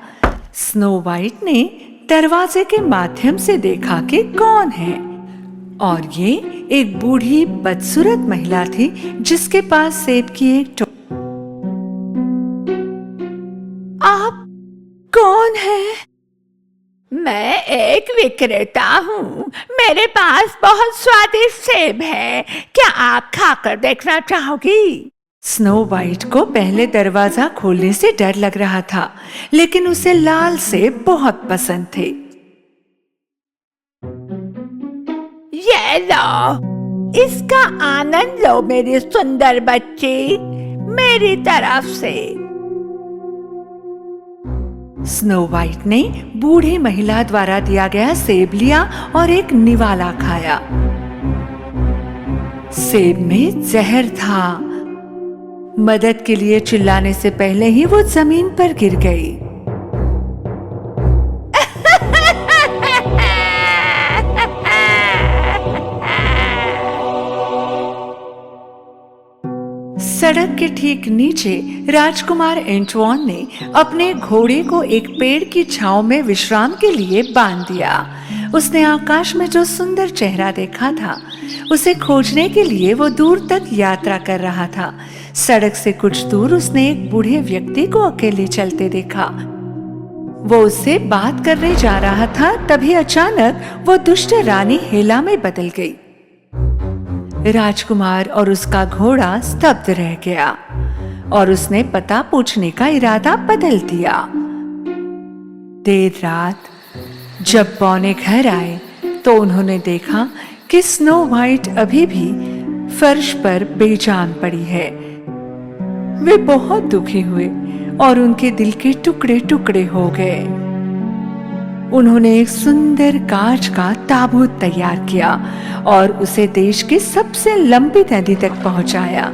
स्नो वाइट ने दरवाजे के माध्यम से देखा कि कौन है, और ये एक बूढ़ी बदसूरत महिला थी जिसके पास सेब की एक आप कौन है? मैं एक विक्रेता हूँ। मेरे पास बहुत स्वादिष्ट सेब है, क्या आप खाकर देखना चाहोगी? स्नो वाइट को पहले दरवाजा खोलने से डर लग रहा था, लेकिन उसे लाल सेब बहुत पसंद थे। ये लो। इसका आनंद लो मेरी सुंदर बच्ची, मेरी तरफ से। स्नो वाइट ने बूढ़ी महिला द्वारा दिया गया सेब लिया और एक निवाला खाया। सेब में जहर था। मदद के लिए चिल्लाने से पहले ही वो जमीन पर गिर गई। सड़क के ठीक नीचे राजकुमार एंटवान ने अपने घोड़े को एक पेड़ की छांव में विश्राम के लिए बांध दिया। उसने आकाश में जो सुंदर चेहरा देखा था, उसे खोजने के लिए वो दूर तक यात्रा कर रहा था। सड़क से कुछ दूर उसने एक बूढ़े व्यक्ति को अकेले चलते देखा। वो उससे बात करने जा रहा था, तभी अचानक वो दुष्ट रानी हेला में बदल गई। राजकुमार और उसका घोड़ा स्तब्ध रह गया और उसने पता पूछने का इरादा बदल दिया। देर रात जब बौने घर आए तो उन्होंने देखा कि स्नो वाइट अभी भी फर्श पर बेजान पड़ी है। वे बहुत दुखी हुए और उनके दिल के टुकड़े टुकड़े हो गए। उन्होंने एक सुंदर कांच का ताबूत तैयार किया और उसे देश की सबसे लंबी नदी तक पहुंचाया,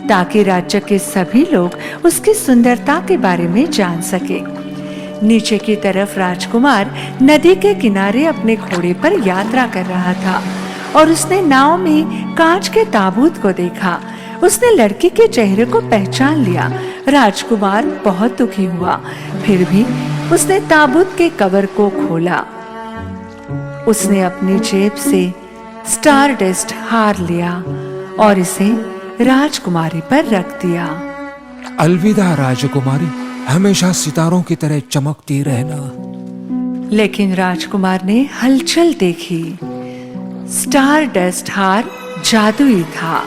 ताकि राज्य के सभी लोग उसकी सुंदरता के बारे में जान सके। नीचे की तरफ राजकुमार नदी के किनारे अपने घोड़े पर यात्रा कर रहा था और उसने नाव में कांच के ताबूत को देखा। उसने लड़की के चेहरे को पहचान लिया। राजकुमार बहुत दुखी हुआ, फिर भी उसने ताबूत के कवर को खोला। उसने अपनी जेब से स्टार डस्ट हार लिया और इसे राजकुमारी पर रख दिया। अलविदा राजकुमारी, हमेशा सितारों की तरह चमकती रहना। लेकिन राजकुमार ने हलचल देखी। स्टार डस्ट हार जादुई था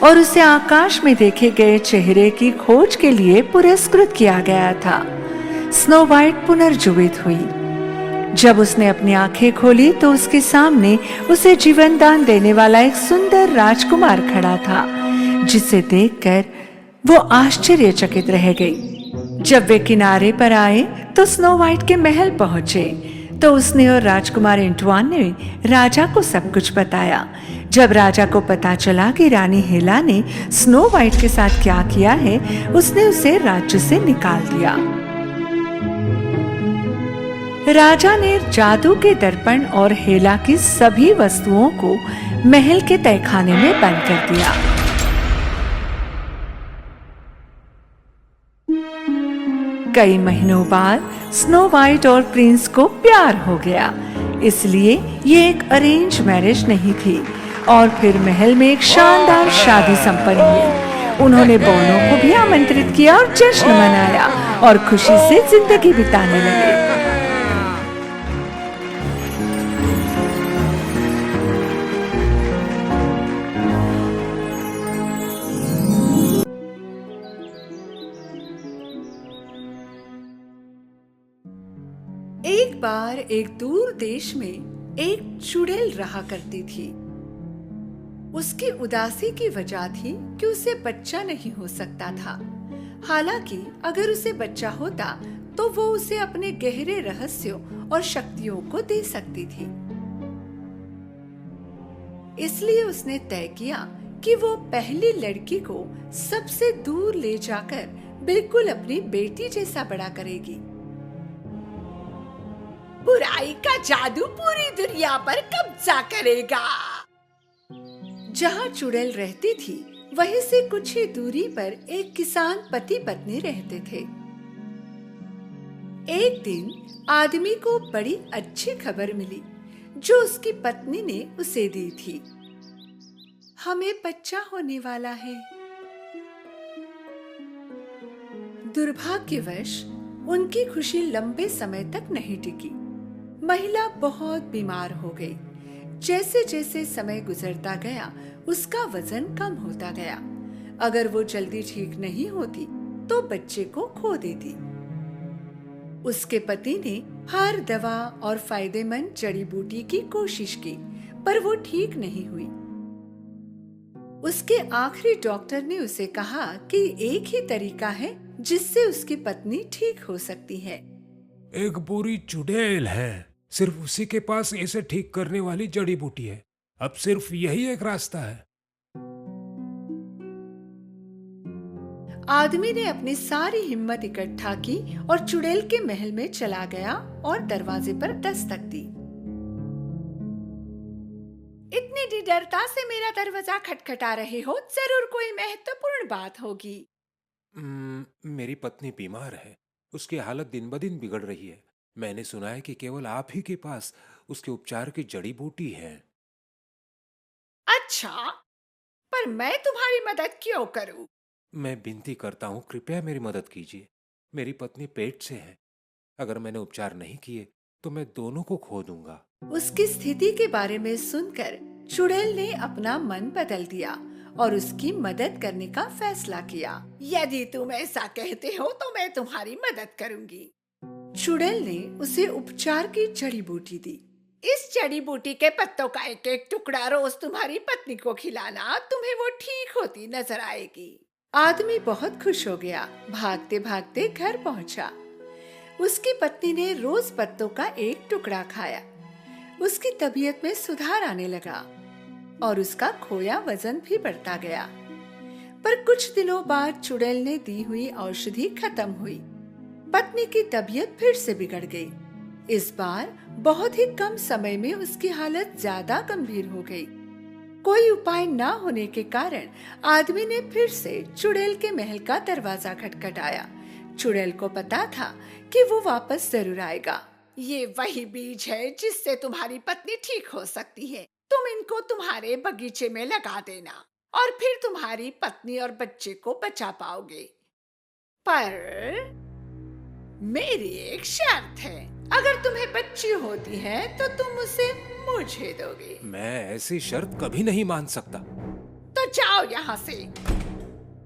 और उसे आकाश में देखे गए चेहरे की खोज के लिए पुरस्कृत किया गया था। स्नो वाइट पुनर्जीवित हुई। जब उसने अपनी आंखें खोली तो उसके सामने उसे जीवन दान देने वाला एक सुंदर राजकुमार खड़ा था, जिसे देखकर वो आश्चर्यचकित रह गई। जब वे किनारे पर आए तो स्नो वाइट के महल पहुंचे तो उसने और राजकुमार एंटवान ने राजा को सब कुछ बताया। जब राजा को पता चला कि रानी हेला ने स्नो वाइट के साथ क्या किया है, उसने उसे राज्य से निकाल दिया। राजा ने जादू के दर्पण और हेला की सभी वस्तुओं को महल के तहखाने में बंद कर दिया। कई महीनों बाद स्नो वाइट और प्रिंस को प्यार हो गया, इसलिए ये एक अरेंज मैरिज नहीं थी और फिर महल में एक शानदार शादी संपन्न हुई। उन्होंने दोनों को भी आमंत्रित किया और जश्न मनाया और खुशी से जिंदगी बिताने लगे। एक बार एक दूर देश में एक चुड़ैल रहा करती थी। उसकी उदासी की वजह थी कि उसे बच्चा नहीं हो सकता था। हालांकि अगर उसे बच्चा होता तो वो उसे अपने गहरे रहस्यों और शक्तियों को दे सकती थी। इसलिए उसने तय किया कि वो पहली लड़की को सबसे दूर ले जाकर बिल्कुल अपनी बेटी जैसा बड़ा करेगी। बुराई का जादू पूरी दुनिया पर कब्जा करेगा। जहाँ चुड़ैल रहती थी वहीं से कुछ ही दूरी पर एक किसान पति पत्नी रहते थे। एक दिन आदमी को बड़ी अच्छी खबर मिली जो उसकी पत्नी ने उसे दी थी। हमें बच्चा होने वाला है। दुर्भाग्यवश उनकी खुशी लंबे समय तक नहीं टिकी। महिला बहुत बीमार हो गई। जैसे जैसे समय गुजरता गया उसका वजन कम होता गया। अगर वो जल्दी ठीक नहीं होती तो बच्चे को खो देती। उसके पति ने हर दवा और फायदेमंद जड़ी बूटी की कोशिश की, पर वो ठीक नहीं हुई। उसके आखिरी डॉक्टर ने उसे कहा कि एक ही तरीका है जिससे उसकी पत्नी ठीक हो सकती है। एक बुरी चुड़ैल है, सिर्फ उसी के पास इसे ठीक करने वाली जड़ी बूटी है। अब सिर्फ यही एक रास्ता है। आदमी ने अपनी सारी हिम्मत इकट्ठा की और चुड़ैल के महल में चला गया और दरवाजे पर दस्तक दी। इतनी निडरता से मेरा दरवाजा खटखटा रहे हो, जरूर कोई महत्वपूर्ण बात होगी। मेरी पत्नी बीमार है, उसकी हालत दिन ब दिन बिगड़ रही है। मैंने सुना है कि केवल आप ही के पास उसके उपचार की जड़ी बूटी है। अच्छा, पर मैं तुम्हारी मदद क्यों करूं? मैं विनती करता हूँ, कृपया मेरी मदद कीजिए। मेरी पत्नी पेट से है। अगर मैंने उपचार नहीं किए तो मैं दोनों को खो दूंगा। उसकी स्थिति के बारे में सुनकर चुड़ैल ने अपना मन बदल दिया और उसकी मदद करने का फैसला किया। यदि तुम ऐसा कहते हो तो मैं तुम्हारी मदद करूंगी। चुड़ैल ने उसे उपचार की जड़ी बूटी दी। इस जड़ी बूटी के पत्तों का एक एक टुकड़ा रोज तुम्हारी पत्नी को खिलाना, तुम्हें वो ठीक होती नजर आएगी। आदमी बहुत खुश हो गया, भागते भागते घर पहुंचा। उसकी पत्नी ने रोज पत्तों का एक टुकड़ा खाया। उसकी तबीयत में सुधार आने लगा और उसका खोया वजन भी बढ़ता गया। पर कुछ दिनों बाद चुड़ैल ने दी हुई औषधि खत्म हुई। पत्नी की तबीयत फिर से बिगड़ गई। इस बार बहुत ही कम समय में उसकी हालत ज्यादा गंभीर हो गई। कोई उपाय न होने के कारण आदमी ने फिर से चुड़ैल के महल का दरवाजा खटखटाया। चुड़ैल को पता था कि वो वापस जरूर आएगा। ये वही बीज है जिससे तुम्हारी पत्नी ठीक हो सकती है। तुम इनको तुम्हारे बगीचे में लगा देना और फिर तुम्हारी पत्नी और बच्चे को बचा पाओगे। पर मेरी एक शर्त है, अगर तुम्हें बच्ची होती है तो तुम उसे मुझे दोगे। मैं ऐसी शर्त कभी नहीं मान सकता। तो जाओ यहाँ से।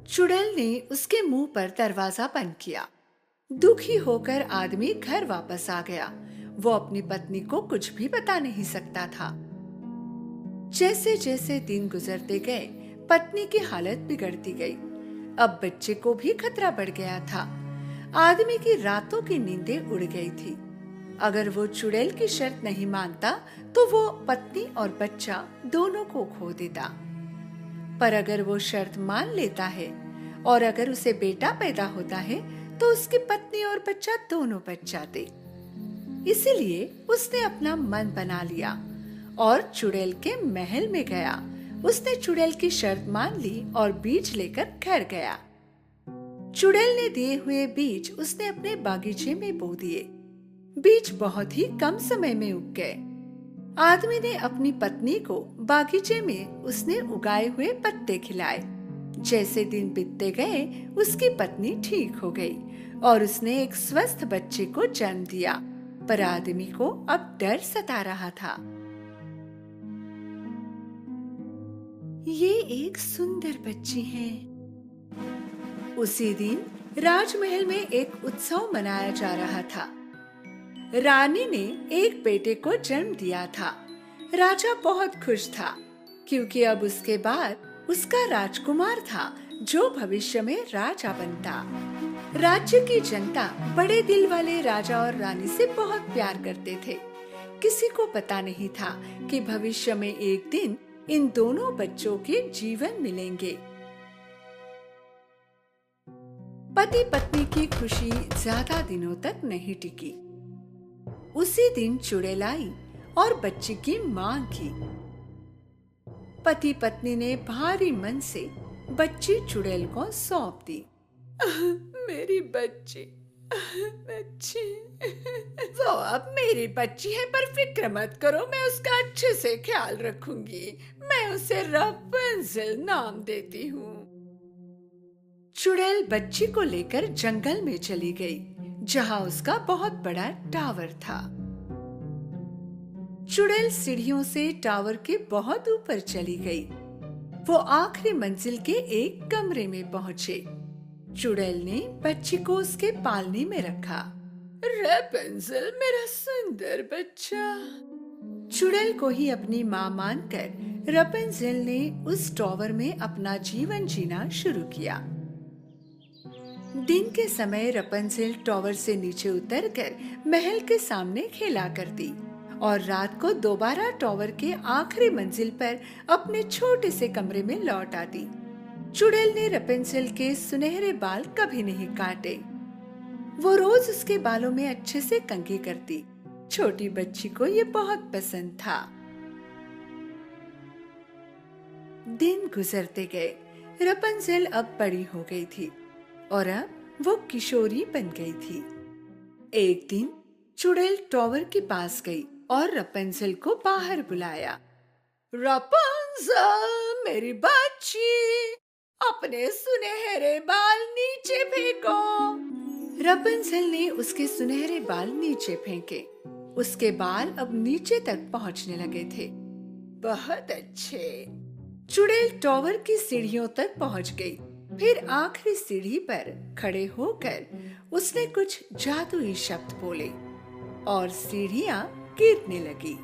चुड़ैल ने उसके मुंह पर दरवाजा बंद किया। दुखी होकर आदमी घर वापस आ गया। वो अपनी पत्नी को कुछ भी बता नहीं सकता था। जैसे जैसे दिन गुजरते गए, पत्नी की हालत बिगड़ती गई। अब बच्चे को भी खतरा बढ़ गया था। आदमी की रातों की नींदें उड़ गई थी। अगर वो चुड़ैल की शर्त नहीं मानता तो वो पत्नी और बच्चा दोनों को खो देता। पर अगर वो शर्त मान लेता है और अगर उसे बेटा पैदा होता है तो उसकी पत्नी और बच्चा दोनों बच जाते। इसीलिए उसने अपना मन बना लिया और चुड़ैल के महल में गया। उसने चुड़ैल की शर्त मान ली और बीज लेकर घर गया। चुड़ैल ने दिए हुए बीज उसने अपने बागीचे में बो दिए। बीज बहुत ही कम समय में उग गए। आदमी ने अपनी पत्नी को बागीचे में उसने उगाए हुए पत्ते खिलाए। जैसे दिन बीतते गए, उसकी पत्नी ठीक हो गई और उसने एक स्वस्थ बच्चे को जन्म दिया। पर आदमी को अब डर सता रहा था। ये एक सुंदर बच्ची है। उसी दिन राजमहल में एक उत्सव मनाया जा रहा था। रानी ने एक बेटे को जन्म दिया था। राजा बहुत खुश था क्योंकि अब उसके बाद उसका राजकुमार था जो भविष्य में राजा बनता। राज्य की जनता बड़े दिल वाले राजा और रानी से बहुत प्यार करते थे। किसी को पता नहीं था कि भविष्य में एक दिन इन दोनों बच्चों के जीवन मिलेंगे। पति पत्नी की खुशी ज्यादा दिनों तक नहीं टिकी। उसी दिन चुड़ैल आई और बच्ची की मांग की। पति पत्नी ने भारी मन से बच्ची चुड़ैल को सौंप दी। मेरी बच्ची वो अब मेरी बच्ची है, पर फिक्र मत करो, मैं उसका अच्छे से ख्याल रखूंगी। मैं उसे रापुंज़ेल नाम देती हूँ। चुड़ैल बच्ची को लेकर जंगल में चली गई, जहाँ उसका बहुत बड़ा टावर था। चुड़ैल सीढ़ियों से टावर के बहुत ऊपर चली गई। वो आखिरी मंजिल के एक कमरे में पहुँचे। चुड़ैल ने बच्ची को उसके पालने में रखा। रापुंज़ेल, मेरा सुंदर बच्चा। चुड़ैल को ही अपनी माँ मानकर रपेंज़ेल ने उस टॉवर में अपना जीवन जीना शुरू किया। दिन के समय रपेंज़ेल टॉवर से नीचे उतरकर महल के सामने खेला करती और रात को दोबारा टॉवर के आखिरी मंजिल पर अपने छोटे से कमरे में लौट आती। चुड़ैल ने रपेंज़ेल के सुनहरे बाल कभी नहीं काटे। वो रोज उसके बालों में अच्छे से कंघी करती। छोटी बच्ची को ये बहुत पसंद था। दिन गुजरते गए। रपेंज़ेल अब बड़ी हो गई थी और अब वो किशोरी बन गई थी। एक दिन चुड़ैल टॉवर के पास गई और रपेंज़ेल को बाहर बुलाया। रपेंज़ेल, मेरी बच्ची, अपने सुनहरे बाल नीचे फेंको। रपेंज़ेल ने उसके सुनहरे बाल नीचे फेंके। उसके बाल अब नीचे तक पहुंचने लगे थे। बहुत अच्छे। चुड़ैल टॉवर की सीढ़ियों तक पहुंच गई। फिर आखिरी सीढ़ी पर खड़े होकर उसने कुछ जादुई शब्द बोले और सीढ़ियां गिरने लगी।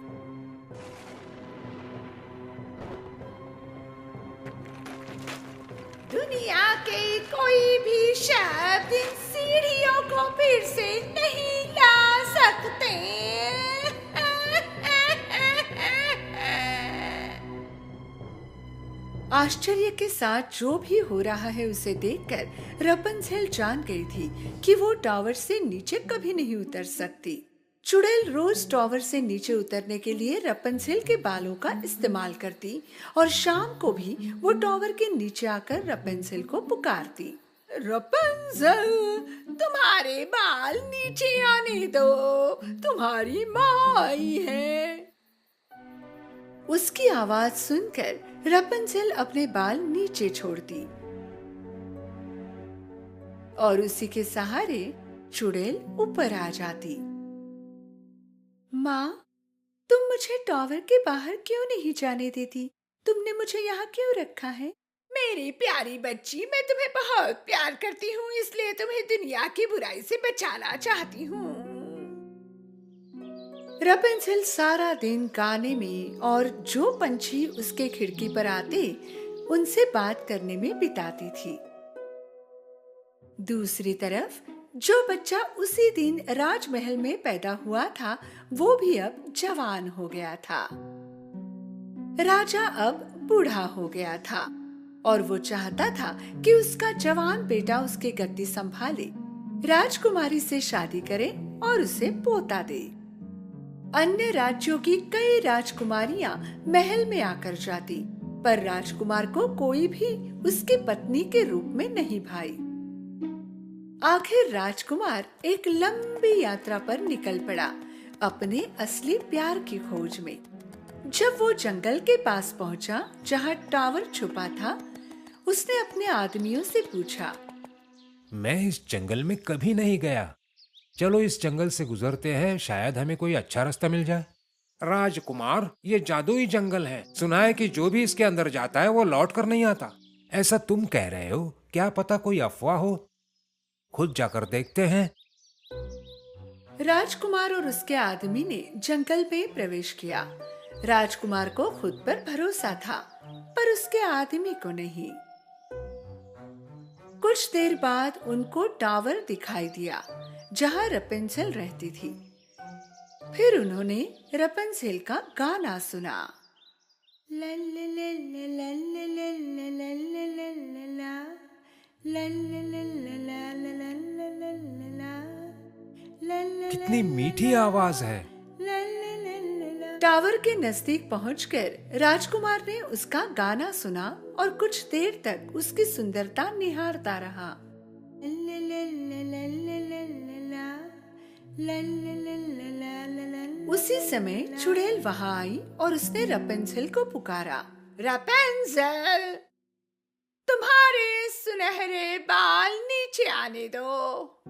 दुनिया के कोई भी शब्द इन सीढ़ियों को फिर से नहीं ला सकते। आश्चर्य के साथ जो भी हो रहा है उसे देखकर रपेंज़ेल जान गई थी कि वो टावर से नीचे कभी नहीं उतर सकती। चुड़ैल रोज टावर से नीचे उतरने के लिए रपेंज़ेल के बालों का इस्तेमाल करती और शाम को भी वो टावर के नीचे आकर रपेंज़ेल को पुकारती। रपेंज़ेल, तुम्हारे बाल नीचे आने दो, तुम्हारी माँ आई है। उसकी आवाज सुनकर रपेंज़ेल अपने बाल नीचे छोड़ती और उसी के सहारे चुड़ैल ऊपर आ जाती। माँ, तुम मुझे टावर के बाहर क्यों नहीं जाने देती? तुमने मुझे यहाँ क्यों रखा है? मेरी प्यारी बच्ची, मैं तुम्हें बहुत प्यार करती हूँ, इसलिए तुम्हें दुनिया की बुराई से बचाना चाहती हूँ। रपेंज़ेल सारा दिन गाने में और जो पंछी उसके खिड़की पर आते उनसे बात करने में बिताती थी। दूसरी तरफ जो बच्चा उसी दिन राजमहल में पैदा हुआ था वो भी अब जवान हो गया था। राजा अब बूढ़ा हो गया था और वो चाहता था कि उसका जवान बेटा उसकी गद्दी संभाले, राजकुमारी से शादी करे और उसे पोता दे। अन्य राज्यों की कई राजकुमारियां महल में आकर जाती, पर राजकुमार को कोई भी उसकी पत्नी के रूप में नहीं भाई। आखिर राजकुमार एक लंबी यात्रा पर निकल पड़ा अपने असली प्यार की खोज में। जब वो जंगल के पास पहुंचा जहां टावर छुपा था, उसने अपने आदमियों से पूछा, मैं इस जंगल में कभी नहीं गया, चलो इस जंगल से गुजरते हैं, शायद हमें कोई अच्छा रास्ता मिल जाए। राजकुमार, ये जादुई जंगल है, सुना है कि जो भी इसके अंदर जाता है वो लौट कर नहीं आता। ऐसा तुम कह रहे हो, क्या पता कोई अफवाह हो, खुद जाकर देखते हैं। राजकुमार और उसके आदमी ने जंगल में प्रवेश किया। राजकुमार को खुद पर भरोसा था, पर उसके आदमी को नहीं। कुछ देर बाद उनको टावर दिखाई दिया जहां रपेंज़ेल रहती थी। फिर उन्होंने रपेंज़ेल का गाना सुना। कितनी मीठी आवाज है। टावर के नजदीक पहुंचकर राजकुमार ने उसका गाना सुना और कुछ देर तक उसकी सुंदरता निहारता रहा। उसी समय चुड़ैल वहां आई और उसने रपेंज़ेल को पुकारा। रपेंज़ेल, तुम्हारे सुनहरे बाल नीचे आने दो।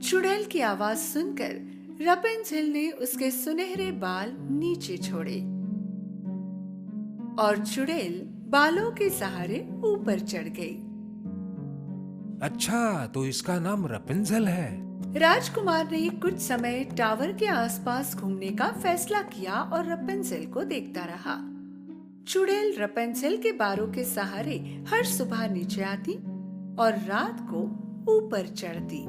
चुड़ैल की आवाज सुनकर रपेंज़ेल ने उसके सुनहरे बाल नीचे छोड़े और चुड़ैल बालों के सहारे ऊपर चढ़ गई। अच्छा, तो इसका नाम रपेंज़ेल है। राजकुमार ने कुछ समय टावर के आसपास घूमने का फैसला किया और रपेंज़ेल को देखता रहा। चुड़ैल रपेंजेल के बालों के सहारे हर सुबह नीचे आती और रात को ऊपर चढ़ती।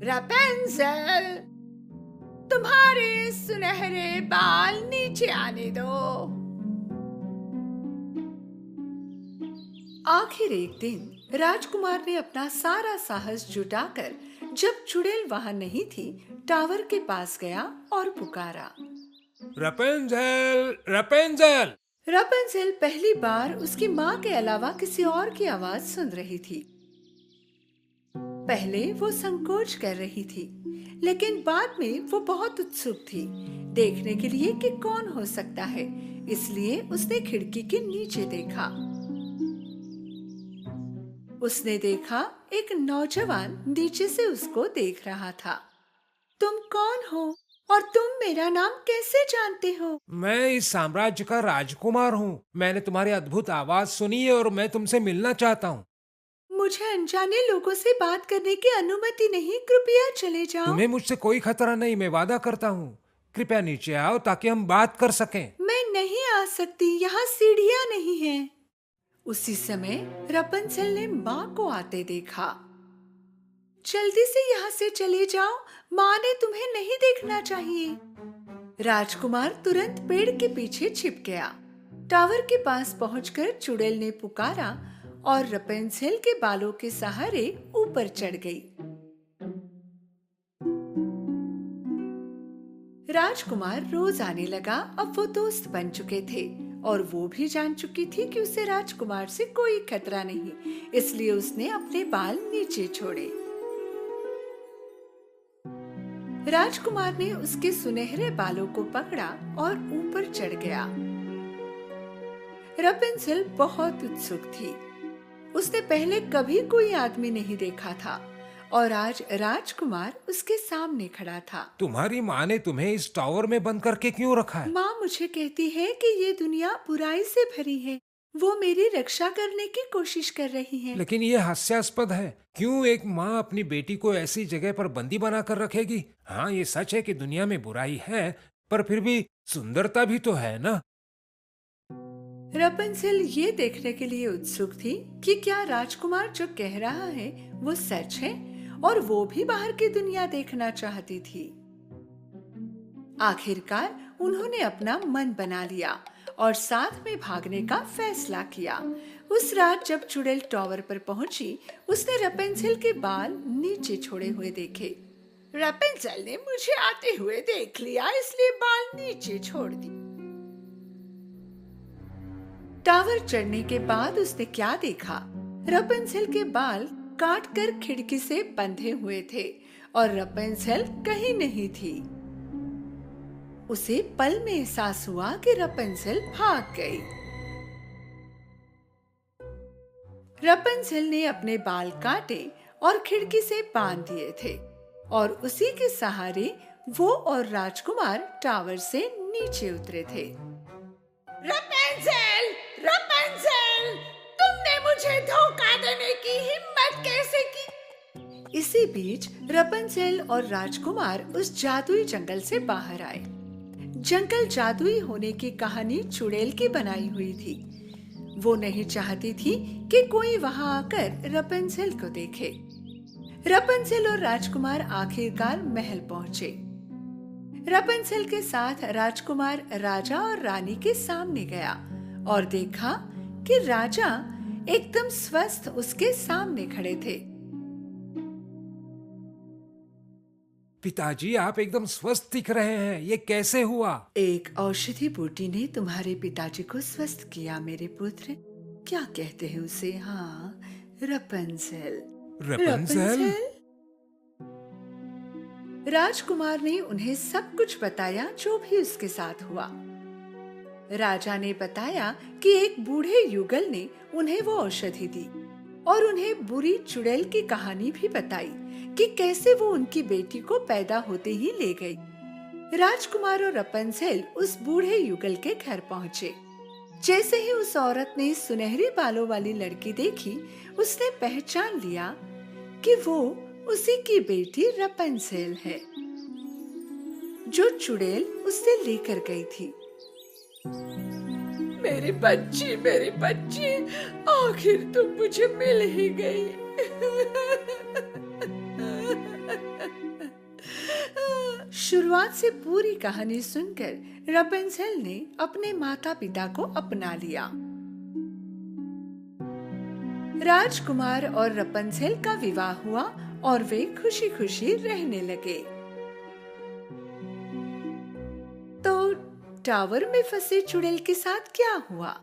रपेंजेल, तुम्हारे सुनहरे बाल नीचे आने दो। आखिर एक दिन राजकुमार ने अपना सारा साहस जुटाकर, जब चुड़ैल वहां नहीं थी, टावर के पास गया और पुकारा, रपेंजेल, रपेंजेल। रपेंजेल पहली बार उसकी माँ के अलावा किसी और की आवाज सुन रही थी। पहले वो संकोच कर रही थी, लेकिन बाद में वो बहुत उत्सुक थी देखने के लिए कि कौन हो सकता है। इसलिए उसने खिड़की के नीचे देखा। उसने देखा एक नौजवान नीचे से उसको देख रहा था। तुम कौन हो और तुम मेरा नाम कैसे जानते हो? मैं इस साम्राज्य का राजकुमार हूँ। मैंने तुम्हारी अद्भुत आवाज सुनी है और मैं तुमसे मिलना चाहता हूँ। मुझे अनजाने लोगों से बात करने की अनुमति नहीं, कृपया चले जाओ। तुम्हें मुझसे कोई खतरा नहीं, मैं वादा करता हूँ। कृपया नीचे आओ ताकि हम बात कर सकें। मैं नहीं आ सकती, यहाँ सीढ़ियाँ नहीं हैं। उसी समय रपेंजेल ने माँ को आते देखा। जल्दी से यहाँ से चले जाओ, माँ ने तुम्हें नहीं देखना चाहिए। राजकुमार तुरंत पेड़ के पीछे छिप गया। टावर के पास पहुंचकर चुड़ैल ने पुकारा और रपेंजेल के बालों के सहारे ऊपर चढ़ गई। राजकुमार रोज आने लगा। अब वो दोस्त बन चुके थे और वो भी जान चुकी थी कि उसे राजकुमार से कोई खतरा नहीं, इसलिए उसने अपने बाल नीचे छोड़े। राजकुमार ने उसके सुनहरे बालों को पकड़ा और ऊपर चढ़ गया। रपेंजेल बहुत उत्सुक थी। उसने पहले कभी कोई आदमी नहीं देखा था और आज राजकुमार उसके सामने खड़ा था। तुम्हारी माँ ने तुम्हें इस टावर में बंद करके क्यों रखा है? माँ मुझे कहती है कि ये दुनिया बुराई से भरी है। वो मेरी रक्षा करने की कोशिश कर रही है। लेकिन ये हास्यास्पद है। क्यों एक माँ अपनी बेटी को ऐसी जगह पर बंदी बना कर रखेगी? हाँ, ये सच है कि दुनिया में बुराई है, पर फिर भी सुंदरता भी तो है ना। रपेंजेल ये देखने के लिए उत्सुक थी कि क्या राजकुमार जो कह रहा है वो सच है, और वो भी बाहर की दुनिया देखना चाहती थी। आखिरकार उन्होंने अपना मन बना लिया और साथ में भागने का फैसला किया। उस रात जब चुड़ैल टावर पर पहुंची, उसने रपेंजेल के बाल नीचे छोड़े हुए देखे। रपेंजेल ने मुझे आते हुए देख लिया, इसलिए बाल नीचे छोड़ दी। टावर चढ़ने के बाद उसने क्या देखा? रपेंजेल के बाल काट कर खिड़की से बंधे हुए थे और रपेंजेल कहीं नहीं थी। उसे पल में एहसास हुआ कि रपेंजेल भाग गई। रपेंजेल ने अपने बाल काटे और खिड़की से बांध दिए थे और उसी के सहारे वो और राजकुमार टावर से नीचे उतरे थे। रपेंजेल, रपेंजेल, तुमने मुझे धोखा देने की हिम्मत कैसे की? इसी बीच रपेंजेल और राजकुमार उस जादुई जंगल से बाहर आए। जंगल जादुई होने की कहानी चुड़ैल की बनाई हुई थी। वो नहीं चाहती थी कि कोई वहां आकर रपेंजेल को देखे। रपेंजेल और राजकुमार आखिरकार महल पहुंचे। रपेंजेल के साथ राजकुमार राजा और रानी के सामने गया और देखा कि राजा एकदम स्वस्थ उसके सामने खड़े थे। पिताजी, आप एकदम स्वस्थ दिख रहे हैं, ये कैसे हुआ? एक औषधि बूटी ने तुम्हारे पिताजी को स्वस्थ किया मेरे पुत्र। क्या कहते हैं उसे? हाँ, रपेंजेल। रपेंजेल? राजकुमार ने उन्हें सब कुछ बताया जो भी उसके साथ हुआ। राजा ने बताया कि एक बूढ़े युगल ने उन्हें वो औषधि दी और उन्हें बुरी चुड़ैल की कहानी भी बताई कि कैसे वो उनकी बेटी को पैदा होते ही ले गई। राजकुमार और रपेंजेल उस बूढ़े युगल के घर पहुँचे। जैसे ही उस औरत ने सुनहरे बालों वाली लड़की देखी, उसने पहचान लिया कि वो उसी की बेटी रपेंजेल है, जो चुड़ैल उससे लेकर गई थी। मेरी बच्ची, आखिर तुम मुझे मिल ही गई। शुरुआत से पूरी कहानी सुनकर रपुंज़ेल ने अपने माता पिता को अपना लिया। राजकुमार और रपुंज़ेल का विवाह हुआ और वे खुशी खुशी रहने लगे। तो टावर में फंसे चुड़ैल के साथ क्या हुआ?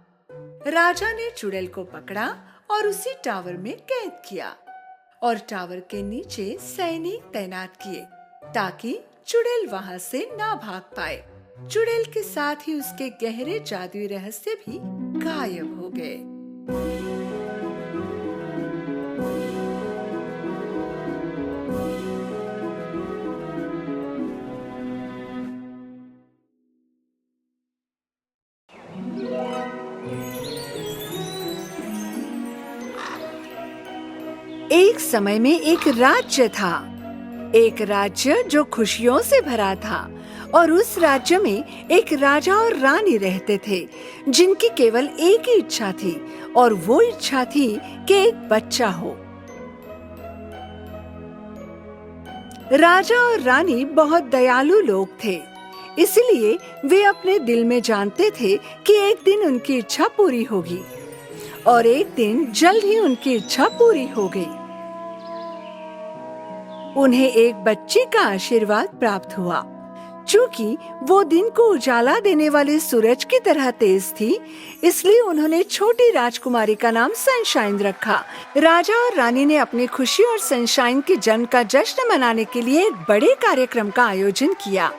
राजा ने चुड़ैल को पकड़ा और उसी टावर में कैद किया और टावर के नीचे सैनिक तैनात किए ताकि चुड़ैल वहां से ना भाग पाए। चुड़ैल के साथ ही उसके गहरे जादुई रहस्य भी गायब हो गए। एक समय में एक राज्य था, एक राज्य जो खुशियों से भरा था और उस राज्य में एक राजा और रानी रहते थे जिनकी केवल एक ही इच्छा थी और वो इच्छा थी कि एक बच्चा हो। राजा और रानी बहुत दयालु लोग थे, इसलिए वे अपने दिल में जानते थे कि एक दिन उनकी इच्छा पूरी होगी और एक दिन जल्द ही उनकी इच्छा पूरी हो गई। उन्हें एक बच्ची का आशीर्वाद प्राप्त हुआ। चूंकि वो दिन को उजाला देने वाले सूरज की तरह तेज थी, इसलिए उन्होंने छोटी राजकुमारी का नाम सनशाइन रखा। राजा और रानी ने अपनी खुशी और सनशाइन के जन्म का जश्न मनाने के लिए एक बड़े कार्यक्रम का आयोजन किया।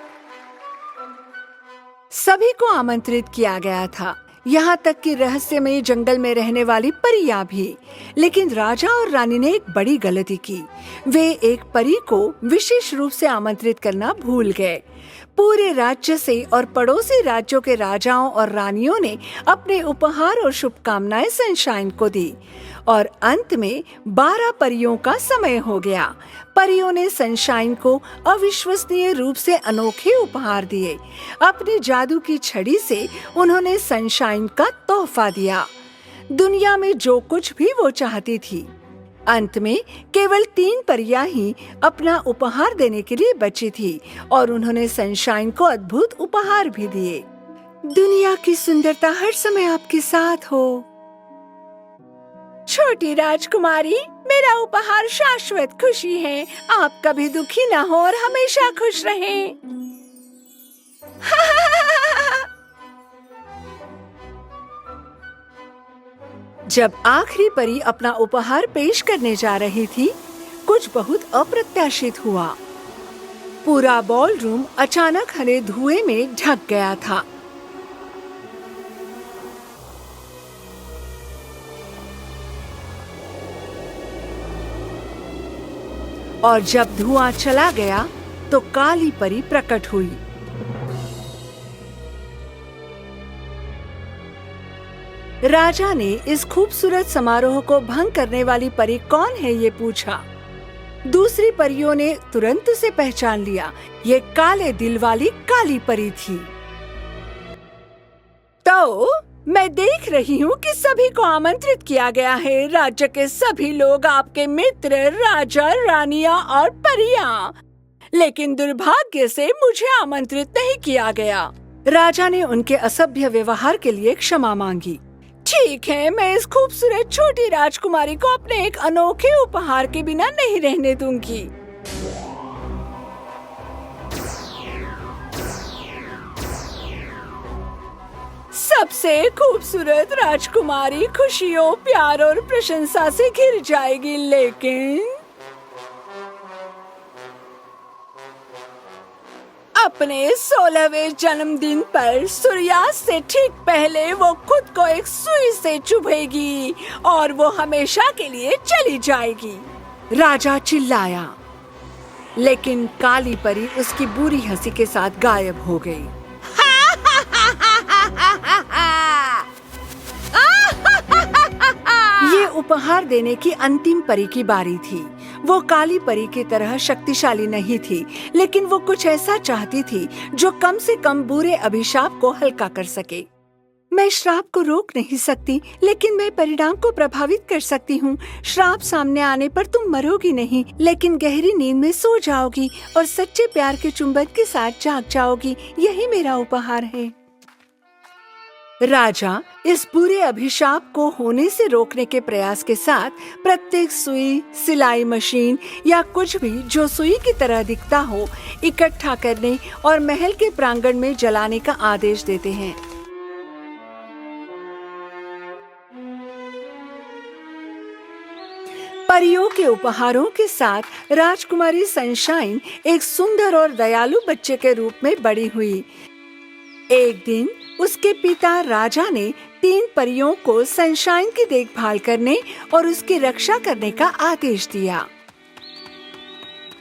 सभी को आमंत्रित किया गया था, यहाँ तक कि रहस्यमय जंगल में रहने वाली परियां भी। लेकिन राजा और रानी ने एक बड़ी गलती की। वे एक परी को विशेष रूप से आमंत्रित करना भूल गए। पूरे राज्य से और पड़ोसी राज्यों के राजाओं और रानियों ने अपने उपहार और शुभकामनाएं सनशाइन को दी और अंत में 12 परियों का समय हो गया। परियों ने सनशाइन को अविश्वसनीय रूप से अनोखे उपहार दिए। अपनी जादू की छड़ी से उन्होंने सनशाइन का तोहफा दिया, दुनिया में जो कुछ भी वो चाहती थी। अंत में केवल 3 परियां ही अपना उपहार देने के लिए बची थी और उन्होंने सनशाइन को अद्भुत उपहार भी दिए। दुनिया की सुंदरता हर समय आपके साथ हो। छोटी राजकुमारी, मेरा उपहार शाश्वत खुशी है। आप कभी दुखी ना हो और हमेशा खुश रहें। जब आखिरी परी अपना उपहार पेश करने जा रही थी, कुछ बहुत अप्रत्याशित हुआ। पूरा बॉल रूम अचानक हरे धुएं में ढक गया था। और जब धुआं चला गया तो काली परी प्रकट हुई। राजा ने इस खूबसूरत समारोह को भंग करने वाली परी कौन है ये पूछा। दूसरी परियों ने तुरंत उसे पहचान लिया। ये काले दिल वाली काली परी थी। तो मैं देख रही हूँ कि सभी को आमंत्रित किया गया है। राज्य के सभी लोग आपके मित्र, राजा, रानियां और परियां। लेकिन दुर्भाग्य से मुझे आमंत्रित नहीं किया गया। राजा ने उनके असभ्य व्यवहार के लिए क्षमा मांगी। ठीक है, मैं इस खूबसूरत छोटी राजकुमारी को अपने एक अनोखे उपहार के बिना नहीं रहने दूंगी। सबसे खूबसूरत राजकुमारी खुशियों, प्यार और प्रशंसा से घिर जाएगी, लेकिन अपने 16वें जन्मदिन पर सूर्यास्त से ठीक पहले वो खुद को एक सुई से चुभेगी और वो हमेशा के लिए चली जाएगी। राजा चिल्लाया, लेकिन काली परी उसकी बुरी हंसी के साथ गायब हो गई। ये उपहार देने की अंतिम परी की बारी थी। वो काली परी की तरह शक्तिशाली नहीं थी, लेकिन वो कुछ ऐसा चाहती थी जो कम से कम बुरे अभिशाप को हल्का कर सके। मैं श्राप को रोक नहीं सकती, लेकिन मैं परिणाम को प्रभावित कर सकती हूँ। श्राप सामने आने पर तुम मरोगी नहीं, लेकिन गहरी नींद में सो जाओगी और सच्चे प्यार के चुंबन के साथ जाग जाओगी। यही मेरा उपहार है। राजा इस बुरे अभिशाप को होने से रोकने के प्रयास के साथ प्रत्येक सुई, सिलाई मशीन या कुछ भी जो सुई की तरह दिखता हो इकट्ठा करने और महल के प्रांगण में जलाने का आदेश देते हैं। परियों के उपहारों के साथ राजकुमारी सनशाइन एक सुंदर और दयालु बच्चे के रूप में बड़ी हुई। एक दिन उसके पिता राजा ने 3 परियों को सनशाइन की देखभाल करने और उसकी रक्षा करने का आदेश दिया,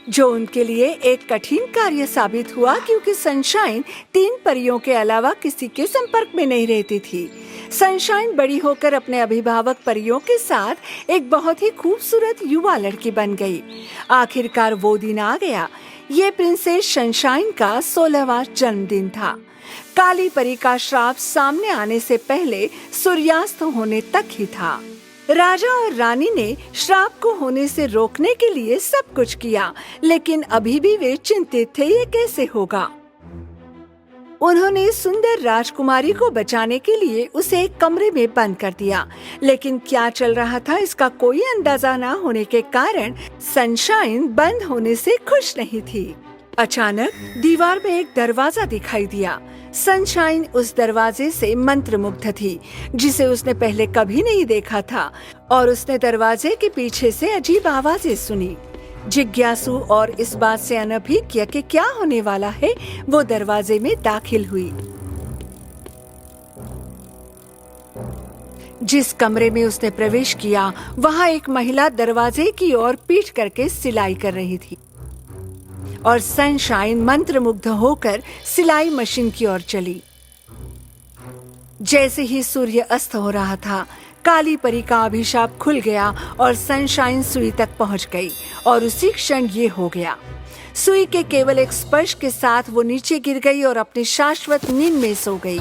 जो उनके लिए एक कठिन कार्य साबित हुआ, क्योंकि सनशाइन 3 परियों के अलावा किसी के संपर्क में नहीं रहती थी। सनशाइन बड़ी होकर अपने अभिभावक परियों के साथ एक बहुत ही खूबसूरत युवा लड़की बन गई। आखिरकार वो दिन आ गया। ये प्रिंसेस सनशाइन का 16वां जन्मदिन था। काली परी का श्राप सामने आने से पहले सूर्यास्त होने तक ही था। राजा और रानी ने श्राप को होने से रोकने के लिए सब कुछ किया, लेकिन अभी भी वे चिंतित थे, ये कैसे होगा। उन्होंने सुंदर राजकुमारी को बचाने के लिए उसे एक कमरे में बंद कर दिया, लेकिन क्या चल रहा था इसका कोई अंदाजा न होने के कारण सनशाइन बंद होने से खुश नहीं थी। अचानक दीवार में एक दरवाजा दिखाई दिया। सनशाइन उस दरवाजे से मंत्रमुग्ध थी, जिसे उसने पहले कभी नहीं देखा था, और उसने दरवाजे के पीछे से अजीब आवाजें सुनी। जिज्ञासु और इस बात से अनभिज्ञ कि क्या होने वाला है, वो दरवाजे में दाखिल हुई। जिस कमरे में उसने प्रवेश किया, वहाँ एक महिला दरवाजे की ओर पीठ करके सिलाई कर रही थी, और सनशाइन मंत्रमुग्ध होकर सिलाई मशीन की ओर चली। जैसे ही सूर्य अस्त हो रहा था, काली परी का अभिशाप खुल गया और सनशाइन सुई तक पहुंच गई, और उसी क्षण ये हो गया। सुई के केवल एक स्पर्श के साथ वो नीचे गिर गई और अपनी शाश्वत नींद में सो गई।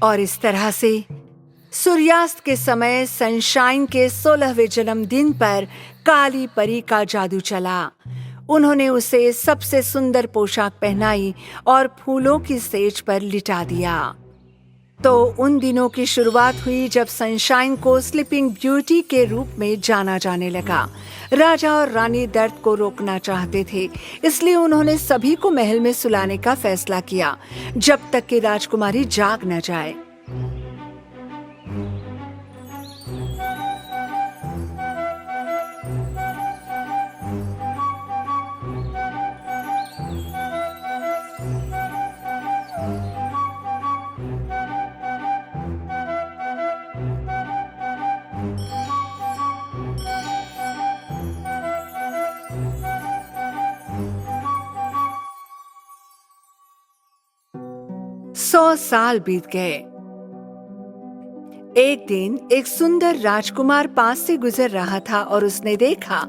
और इस तरह से सूर्यास्त के समय सनशाइन के 16वें जन्मदिन पर काली परी का जादू चला। उन्होंने उसे सबसे सुंदर पोशाक पहनाई और फूलों की सेज पर लिटा दिया। तो उन दिनों की शुरुआत हुई जब सनशाइन को स्लीपिंग ब्यूटी के रूप में जाना जाने लगा। राजा और रानी दर्द को रोकना चाहते थे, इसलिए उन्होंने सभी को महल में सुलाने का फैसला किया, जब तक कि राजकुमारी जाग न जाए। सौ साल बीत गए। एक दिन एक सुंदर राजकुमार पास से गुजर रहा था और उसने देखा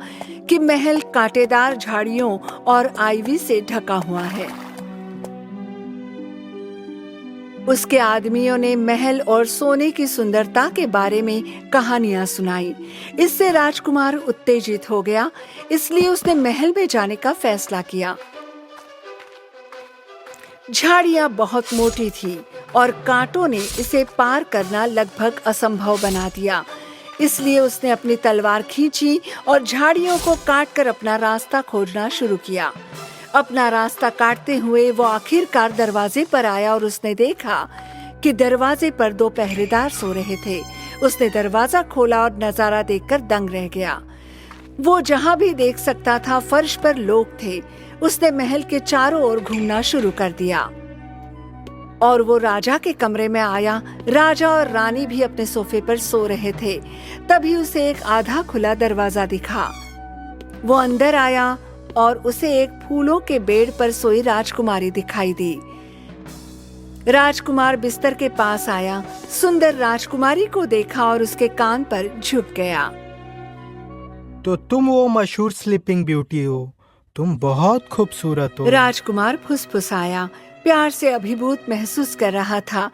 कि महल कांटेदार झाड़ियों और आइवी से ढका हुआ है। उसके आदमियों ने महल और सोने की सुंदरता के बारे में कहानियां सुनाई। इससे राजकुमार उत्तेजित हो गया, इसलिए उसने महल में जाने का फैसला किया। झाड़ियां बहुत मोटी थी और कांटों ने इसे पार करना लगभग असंभव बना दिया, इसलिए उसने अपनी तलवार खींची और झाड़ियों को काटकर अपना रास्ता खोजना शुरू किया। अपना रास्ता काटते हुए वो आखिरकार दरवाजे पर आया और उसने देखा कि दरवाजे पर 2 पहरेदार सो रहे थे। उसने दरवाजा खोला और नजारा देखकर दंग रह गया। वो जहाँ भी देख सकता था फर्श पर लोग थे। उसने महल के चारों ओर घूमना शुरू कर दिया और वो राजा के कमरे में आया। राजा और रानी भी अपने सोफे पर सो रहे थे। तभी उसे एक आधा खुला दरवाजा दिखा। वो अंदर आया और उसे एक फूलों के बेड़ पर सोई राजकुमारी दिखाई दी। राजकुमार बिस्तर के पास आया, सुंदर राजकुमारी को देखा और उसके कान पर झुक गया। तो तुम वो मशहूर स्लीपिंग ब्यूटी हो। तुम बहुत खूबसूरत हो। राजकुमार फुसफुसाया, प्यार से अभिभूत महसूस कर रहा था।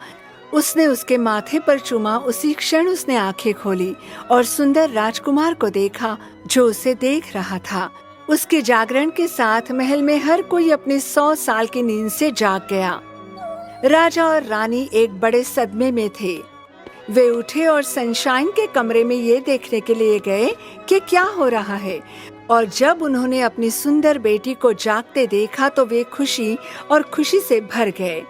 उसने उसके माथे पर चूमा। उसी क्षण उसने आंखें खोली और सुंदर राजकुमार को देखा जो उसे देख रहा था। उसके जागरण के साथ महल में हर कोई अपनी 100 साल की नींद से जाग गया। राजा और रानी एक बड़े सदमे में थे। वे उठे और सनशाइन के कमरे में ये देखने के लिए गए कि क्या हो रहा है। और जब उन्होंने अपनी सुंदर बेटी को जागते देखा तो वे खुशी से भर गए।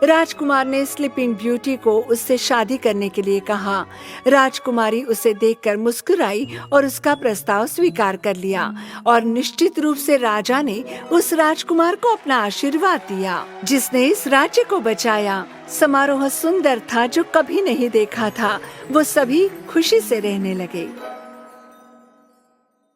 राजकुमार ने स्लीपिंग ब्यूटी को उससे शादी करने के लिए कहा। राजकुमारी उसे देखकर मुस्कुराई और उसका प्रस्ताव स्वीकार कर लिया। और निश्चित रूप से राजा ने उस राजकुमार को अपना आशीर्वाद दिया जिसने इस राज्य को बचाया। समारोह सुंदर था जो कभी नहीं देखा था। वो सभी खुशी से रहने लगे।